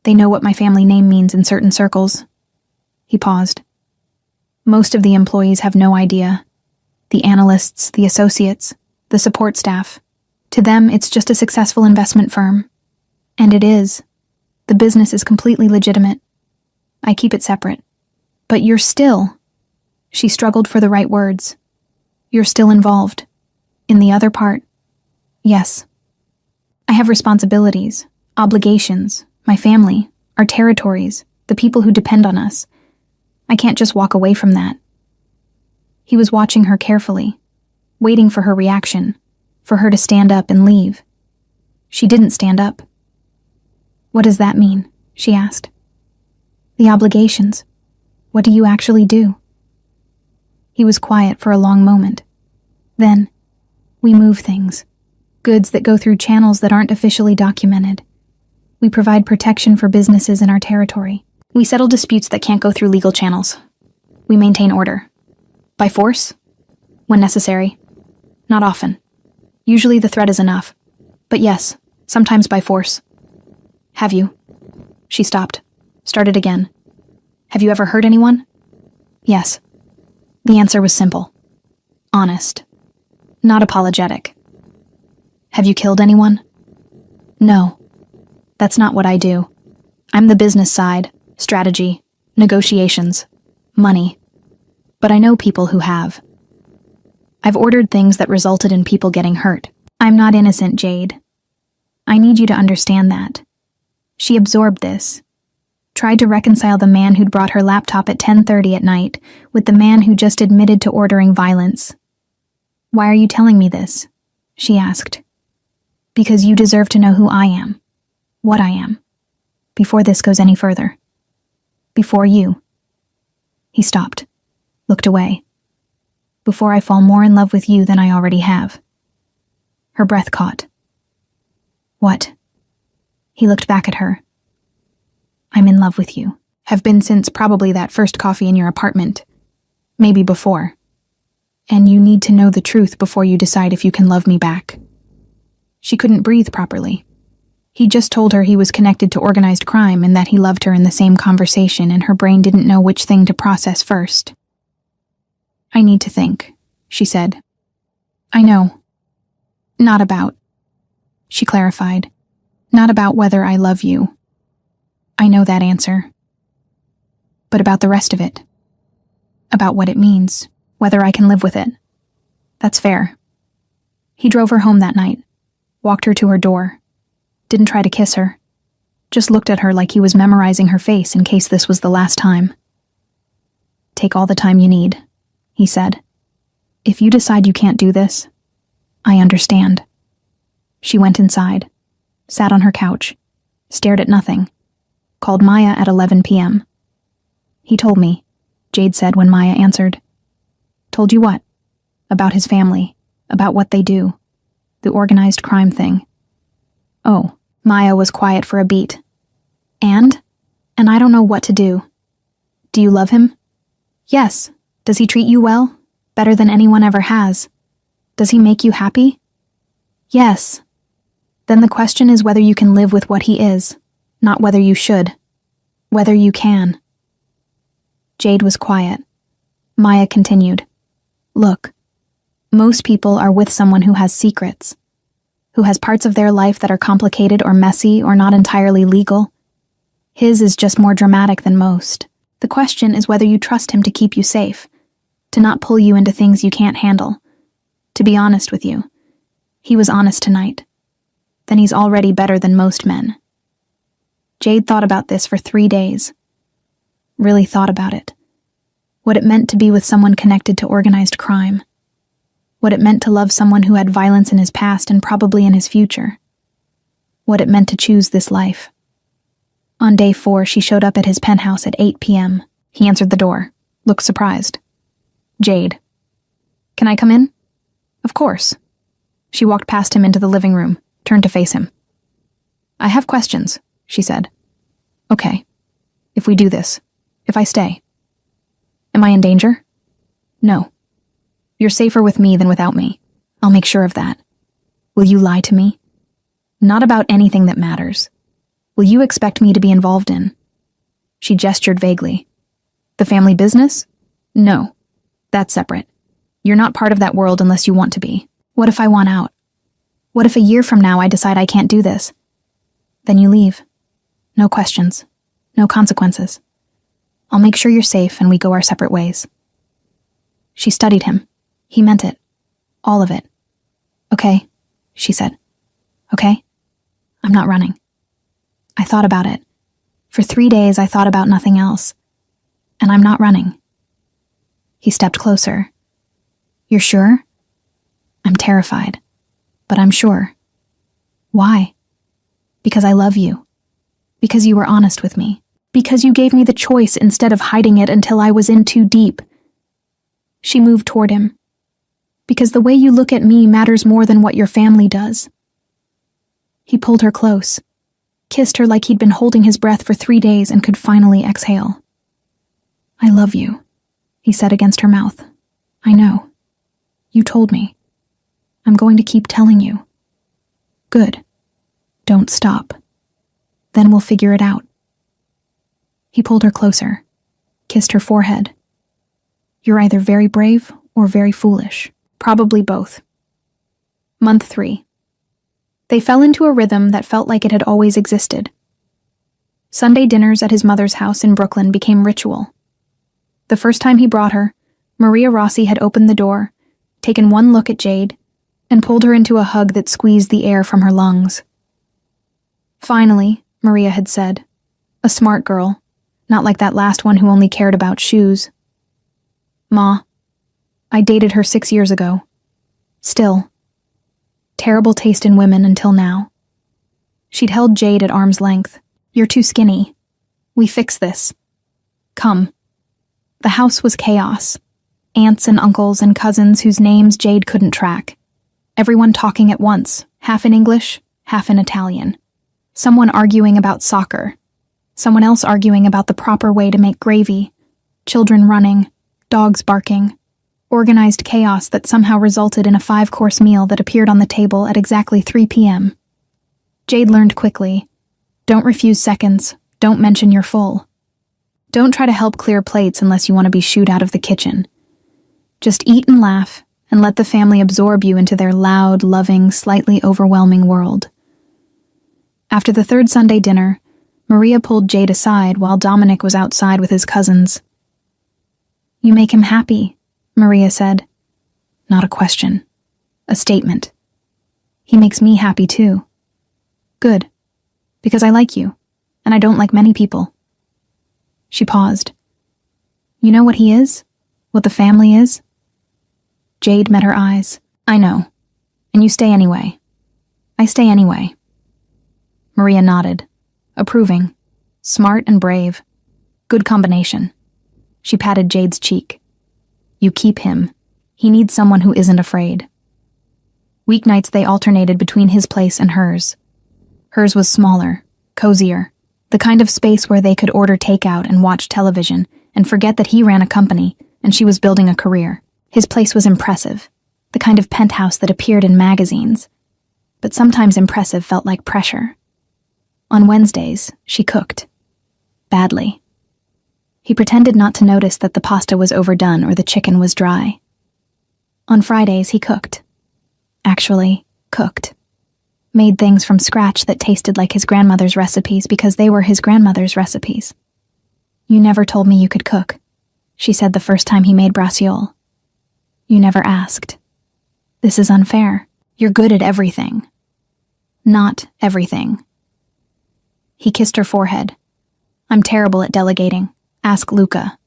They know what my family name means in certain circles. He paused. Most of the employees have no idea. The analysts, the associates, the support staff. To them, it's just a successful investment firm. And it is. The business is completely legitimate. I keep it separate. But you're still... She struggled for the right words. You're still involved. In the other part. Yes. I have responsibilities, obligations, my family, our territories, the people who depend on us. I can't just walk away from that. He was watching her carefully, waiting for her reaction, for her to stand up and leave. She didn't stand up. What does that mean? She asked. The obligations. What do you actually do? He was quiet for a long moment. Then, we move things. Goods that go through channels that aren't officially documented. We provide protection for businesses in our territory. We settle disputes that can't go through legal channels. We maintain order. By force? When necessary. Not often. Usually the threat is enough. But yes, sometimes by force. Have you? She stopped. Started again. Have you ever hurt anyone? Yes. The answer was simple. Honest. Not apologetic. Have you killed anyone? No. That's not what I do. I'm the business side, strategy, negotiations, money. But I know people who have. I've ordered things that resulted in people getting hurt. I'm not innocent, Jade. I need you to understand that. She absorbed this. Tried to reconcile the man who'd brought her laptop at 10:30 at night with the man who just admitted to ordering violence. Why are you telling me this? She asked. Because you deserve to know who I am. What I am. Before this goes any further. Before you. He stopped. Looked away. Before I fall more in love with you than I already have. Her breath caught. What? He looked back at her. I'm in love with you. Have been since probably that first coffee in your apartment. Maybe before. And you need to know the truth before you decide if you can love me back. She couldn't breathe properly. He just told her he was connected to organized crime and that he loved her in the same conversation, and her brain didn't know which thing to process first. I need to think, she said. I know. Not about. She clarified. Not about whether I love you. I know that answer. But about the rest of it. About what it means, whether I can live with it. That's fair. He drove her home that night, walked her to her door, didn't try to kiss her, just looked at her like he was memorizing her face in case this was the last time. Take all the time you need, he said. If you decide you can't do this, I understand. She went inside, sat on her couch, stared at nothing, called Maya at 11 p.m. He told me, Jade said when Maya answered. Told you what? About his family, about what they do, the organized crime thing. Oh, Maya was quiet for a beat. And I don't know what to do. Do you love him? Yes. Does he treat you well? Better than anyone ever has? Does he make you happy? Yes. Then the question is whether you can live with what he is, not whether you should. Whether you can. Jade was quiet. Maya continued. Look, most people are with someone who has secrets, who has parts of their life that are complicated or messy or not entirely legal. His is just more dramatic than most. The question is whether you trust him to keep you safe, to not pull you into things you can't handle. To be honest with you, he was honest tonight. Then he's already better than most men. Jade thought about this for 3 days. Really thought about it. What it meant to be with someone connected to organized crime. What it meant to love someone who had violence in his past and probably in his future. What it meant to choose this life. On day 4, she showed up at his penthouse at 8 p.m. He answered the door, looked surprised. Jade. Can I come in? Of course. She walked past him into the living room, turned to face him. I have questions, she said. Okay. If we do this, if I stay. Am I in danger? No. You're safer with me than without me. I'll make sure of that. Will you lie to me? Not about anything that matters. Will you expect me to be involved in? She gestured vaguely. The family business? No. That's separate. You're not part of that world unless you want to be. What if I want out? What if a year from now I decide I can't do this? Then you leave. No questions. No consequences. I'll make sure you're safe and we go our separate ways. She studied him. He meant it. All of it. Okay, she said. Okay? I'm not running. I thought about it. For 3 days I thought about nothing else. And I'm not running. He stepped closer. You're sure? I'm terrified. But I'm sure. Why? Because I love you. Because you were honest with me. Because you gave me the choice instead of hiding it until I was in too deep. She moved toward him. Because the way you look at me matters more than what your family does. He pulled her close, kissed her like he'd been holding his breath for 3 days and could finally exhale. I love you, he said against her mouth. I know. You told me. I'm going to keep telling you. Good. Don't stop. Then we'll figure it out. He pulled her closer, kissed her forehead. You're either very brave or very foolish. Probably both. Month 3. They fell into a rhythm that felt like it had always existed. Sunday dinners at his mother's house in Brooklyn became ritual. The first time he brought her, Maria Rossi had opened the door, taken one look at Jade, and pulled her into a hug that squeezed the air from her lungs. Finally, Maria had said, a smart girl, not like that last one who only cared about shoes. Ma, I dated her 6 years ago. Still. Terrible taste in women until now. She'd held Jade at arm's length. You're too skinny. We fix this. Come. The house was chaos. Aunts and uncles and cousins whose names Jade couldn't track. Everyone talking at once, half in English, half in Italian. Someone arguing about soccer. Someone else arguing about the proper way to make gravy. Children running. Dogs barking. Organized chaos that somehow resulted in a 5-course meal that appeared on the table at exactly 3 p.m. Jade learned quickly. Don't refuse seconds. Don't mention you're full. Don't try to help clear plates unless you want to be shooed out of the kitchen. Just eat and laugh, and let the family absorb you into their loud, loving, slightly overwhelming world. After the third Sunday dinner, Maria pulled Jade aside while Dominic was outside with his cousins. You make him happy, Maria said. Not a question. A statement. He makes me happy too. Good. Because I like you, and I don't like many people. She paused. You know what he is? What the family is? Jade met her eyes. I know. And you stay anyway. I stay anyway. Maria nodded, approving. Smart and brave. Good combination. She patted Jade's cheek. You keep him. He needs someone who isn't afraid. Weeknights they alternated between his place and hers. Hers was smaller, cozier, the kind of space where they could order takeout and watch television and forget that he ran a company and she was building a career. His place was impressive, the kind of penthouse that appeared in magazines. But sometimes impressive felt like pressure. On Wednesdays, she cooked. Badly. He pretended not to notice that the pasta was overdone or the chicken was dry. On Fridays, he cooked. Actually, cooked. Made things from scratch that tasted like his grandmother's recipes because they were his grandmother's recipes. You never told me you could cook, she said the first time he made braciole. You never asked. This is unfair. You're good at everything. Not everything. He kissed her forehead. I'm terrible at delegating. Ask Luca.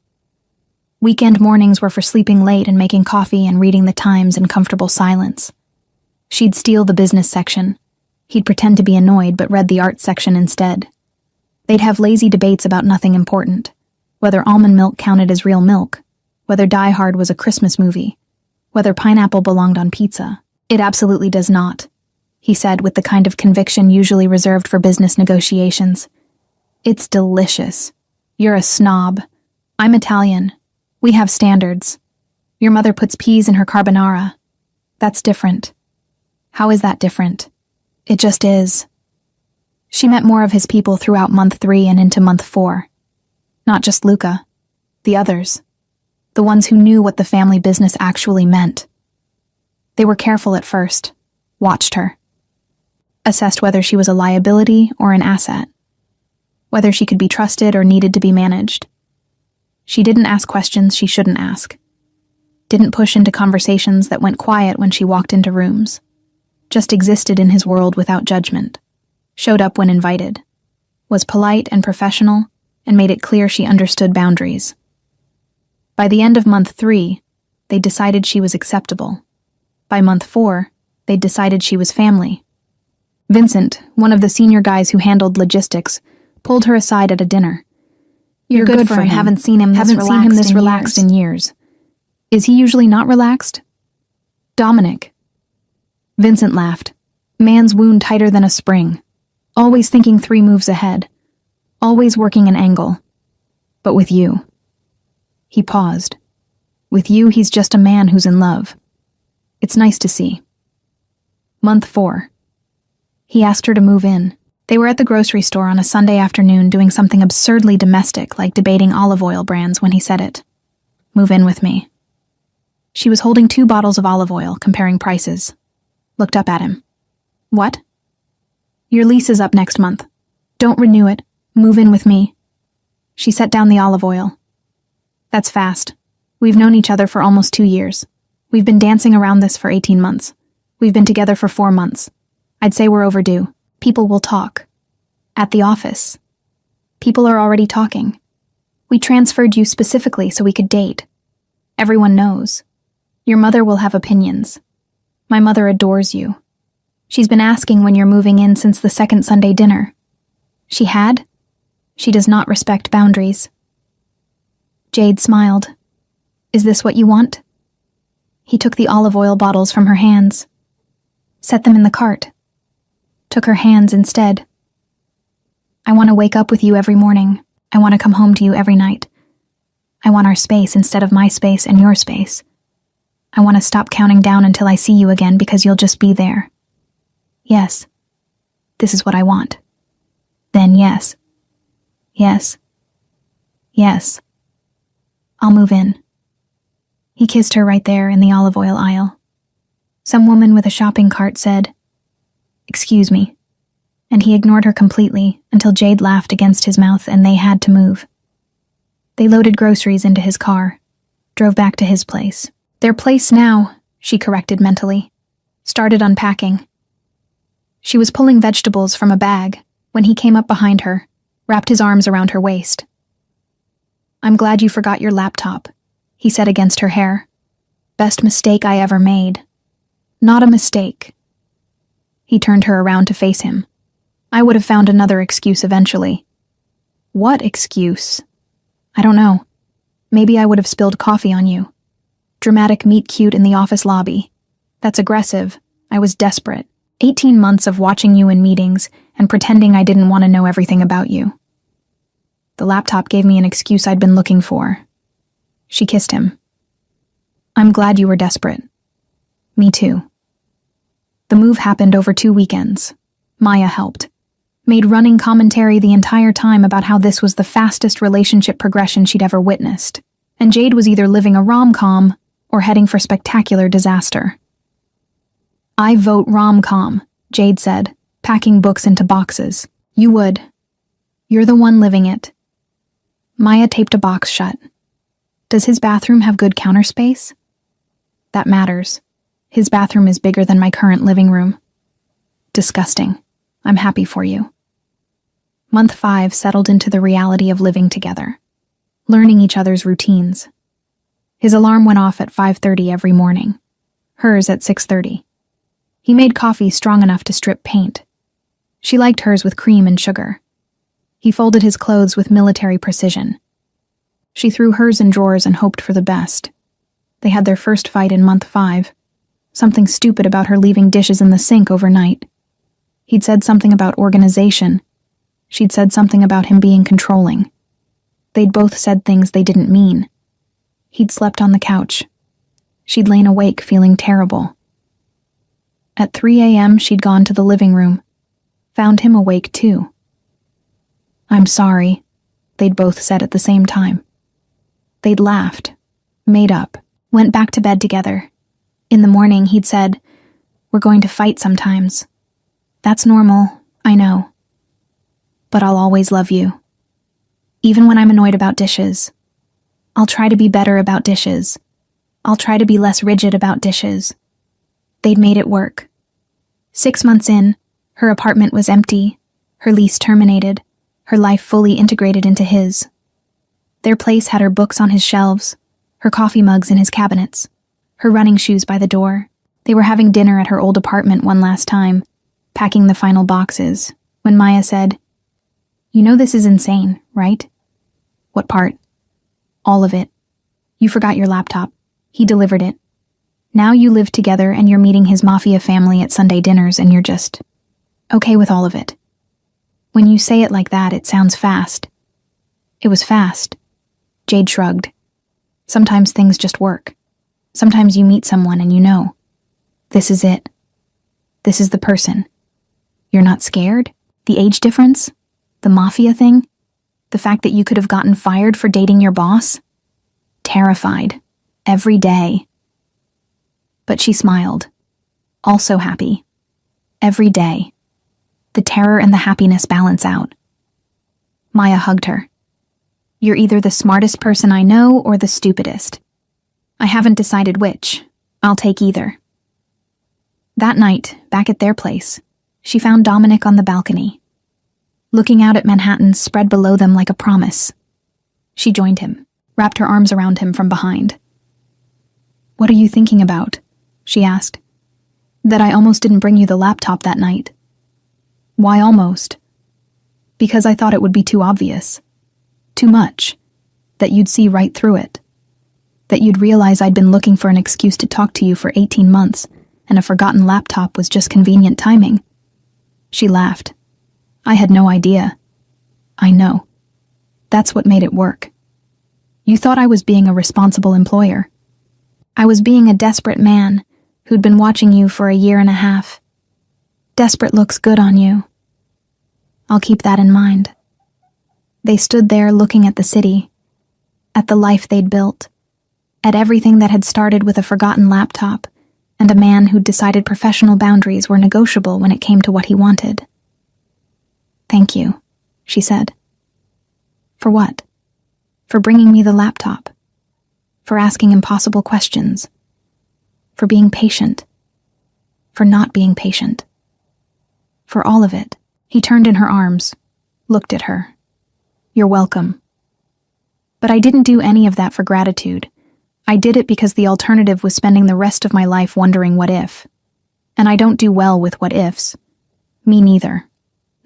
Weekend mornings were for sleeping late and making coffee and reading the Times in comfortable silence. She'd steal the business section. He'd pretend to be annoyed but read the art section instead. They'd have lazy debates about nothing important. Whether almond milk counted as real milk. Whether Die Hard was a Christmas movie. Whether pineapple belonged on pizza. It absolutely does not, he said with the kind of conviction usually reserved for business negotiations. It's delicious. You're a snob. I'm Italian. We have standards. Your mother puts peas in her carbonara. That's different. How is that different? It just is. She met more of his people throughout month 3 and into month 4. Not just Luca. The others. The ones who knew what the family business actually meant. They were careful at first. Watched her. Assessed whether she was a liability or an asset. Whether she could be trusted or needed to be managed. She didn't ask questions she shouldn't ask. Didn't push into conversations that went quiet when she walked into rooms. Just existed in his world without judgment. Showed up when invited. Was polite and professional, and made it clear she understood boundaries. By the end of month 3, they decided she was acceptable. By month 4, they decided she was family. Vincent, one of the senior guys who handled logistics, pulled her aside at a dinner. You're good for him. Haven't seen him this relaxed in years. Is he usually not relaxed? Dominic. Vincent laughed. Man's wound tighter than a spring. Always thinking 3 moves ahead. Always working an angle. But with you. He paused. With you, he's just a man who's in love. It's nice to see. Month 4. He asked her to move in. They were at the grocery store on a Sunday afternoon doing something absurdly domestic like debating olive oil brands when he said it. Move in with me. She was holding 2 bottles of olive oil, comparing prices. Looked up at him. What? Your lease is up next month. Don't renew it. Move in with me. She set down the olive oil. That's fast. We've known each other for almost 2 years. We've been dancing around this for 18 months. We've been together for 4 months. I'd say we're overdue. People will talk. At the office. People are already talking. We transferred you specifically so we could date. Everyone knows. Your mother will have opinions. My mother adores you. She's been asking when you're moving in since the second Sunday dinner. She had? She does not respect boundaries. Jade smiled. Is this what you want? He took the olive oil bottles from her hands. Set them in the cart. Took her hands instead. I want to wake up with you every morning. I want to come home to you every night. I want our space instead of my space and your space. I want to stop counting down until I see you again because you'll just be there. Yes. This is what I want. Then yes. Yes. Yes. I'll move in. He kissed her right there in the olive oil aisle. Some woman with a shopping cart said, "Excuse me," and he ignored her completely until Jade laughed against his mouth and they had to move. They loaded groceries into his car, drove back to his place. Their place now, she corrected mentally, started unpacking. She was pulling vegetables from a bag when he came up behind her, wrapped his arms around her waist. "I'm glad you forgot your laptop," he said against her hair. "Best mistake I ever made." "Not a mistake." He turned her around to face him. "I would have found another excuse eventually." "What excuse?" "I don't know. Maybe I would have spilled coffee on you. Dramatic meet cute in the office lobby. That's aggressive. I was desperate. 18 months of watching you in meetings and pretending I didn't want to know everything about you. The laptop gave me an excuse I'd been looking for." She kissed him. "I'm glad you were desperate. Me too." The move happened over 2 weekends. Maya helped. Made running commentary the entire time about how this was the fastest relationship progression she'd ever witnessed, and Jade was either living a rom-com or heading for spectacular disaster. "I vote rom-com," Jade said, packing books into boxes. "You would. You're the one living it." Maya taped a box shut. "Does his bathroom have good counter space?" "That matters. His bathroom is bigger than my current living room." "Disgusting. I'm happy for you." Month 5 settled into the reality of living together, learning each other's routines. His alarm went off at 5:30 every morning, hers at 6:30. He made coffee strong enough to strip paint. She liked hers with cream and sugar. He folded his clothes with military precision. She threw hers in drawers and hoped for the best. They had their first fight in month 5. Something stupid about her leaving dishes in the sink overnight. He'd said something about organization. She'd said something about him being controlling. They'd both said things they didn't mean. He'd slept on the couch. She'd lain awake feeling terrible. At 3 a.m. she'd gone to the living room. Found him awake too. "I'm sorry," they'd both said at the same time. They'd laughed, made up, went back to bed together. In the morning he'd said, "We're going to fight sometimes. That's normal, I know. But I'll always love you. Even when I'm annoyed about dishes. I'll try to be better about dishes. I'll try to be less rigid about dishes." They'd made it work. 6 months in, her apartment was empty, her lease terminated, her life fully integrated into his. Their place had her books on his shelves, her coffee mugs in his cabinets, her running shoes by the door. They were having dinner at her old apartment one last time, packing the final boxes, when Maya said, "You know this is insane, right?" "What part?" "All of it. You forgot your laptop. He delivered it. Now you live together and you're meeting his Mafia family at Sunday dinners and you're just okay with all of it. When you say it like that, it sounds fast." "It was fast." Jade shrugged. "Sometimes things just work. Sometimes you meet someone and you know. This is it. This is the person. You're not scared? The age difference? The Mafia thing? The fact that you could have gotten fired for dating your boss? Terrified. Every day." But she smiled. Also happy. Every day. The terror and the happiness balance out. Maya hugged her. You're either the smartest person I know or the stupidest. I haven't decided which. I'll take either. That night, back at their place, she found Dominic on the balcony, looking out at Manhattan spread below them like a promise. She joined him, wrapped her arms around him from behind. What are you thinking about? She asked. That I almost didn't bring you the laptop that night. Why almost? Because I thought it would be too obvious. Too much. That you'd see right through it. That you'd realize I'd been looking for an excuse to talk to you for 18 months, and a forgotten laptop was just convenient timing. She laughed. I had no idea. I know. That's what made it work. You thought I was being a responsible employer. I was being a desperate man who'd been watching you for a year and a half. Desperate looks good on you. I'll keep that in mind. They stood there looking at the city, at the life they'd built, at everything that had started with a forgotten laptop and a man who'd decided professional boundaries were negotiable when it came to what he wanted. Thank you, she said. For what? For bringing me the laptop. For asking impossible questions. For being patient. For not being patient. For all of it. He turned in her arms, looked at her. You're welcome. But I didn't do any of that for gratitude. I did it because the alternative was spending the rest of my life wondering what if. And I don't do well with what ifs. Me neither.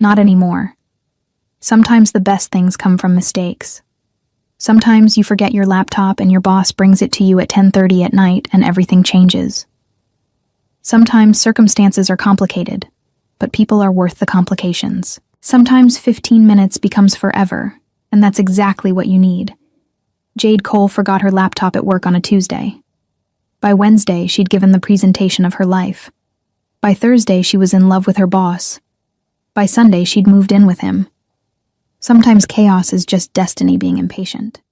Not anymore. Sometimes the best things come from mistakes. Sometimes you forget your laptop and your boss brings it to you at 10:30 at night and everything changes. Sometimes circumstances are complicated, but people are worth the complications. Sometimes 15 minutes becomes forever, and that's exactly what you need. Jade Cole forgot her laptop at work on a Tuesday. By Wednesday, she'd given the presentation of her life. By Thursday, she was in love with her boss. By Sunday, she'd moved in with him. Sometimes chaos is just destiny being impatient.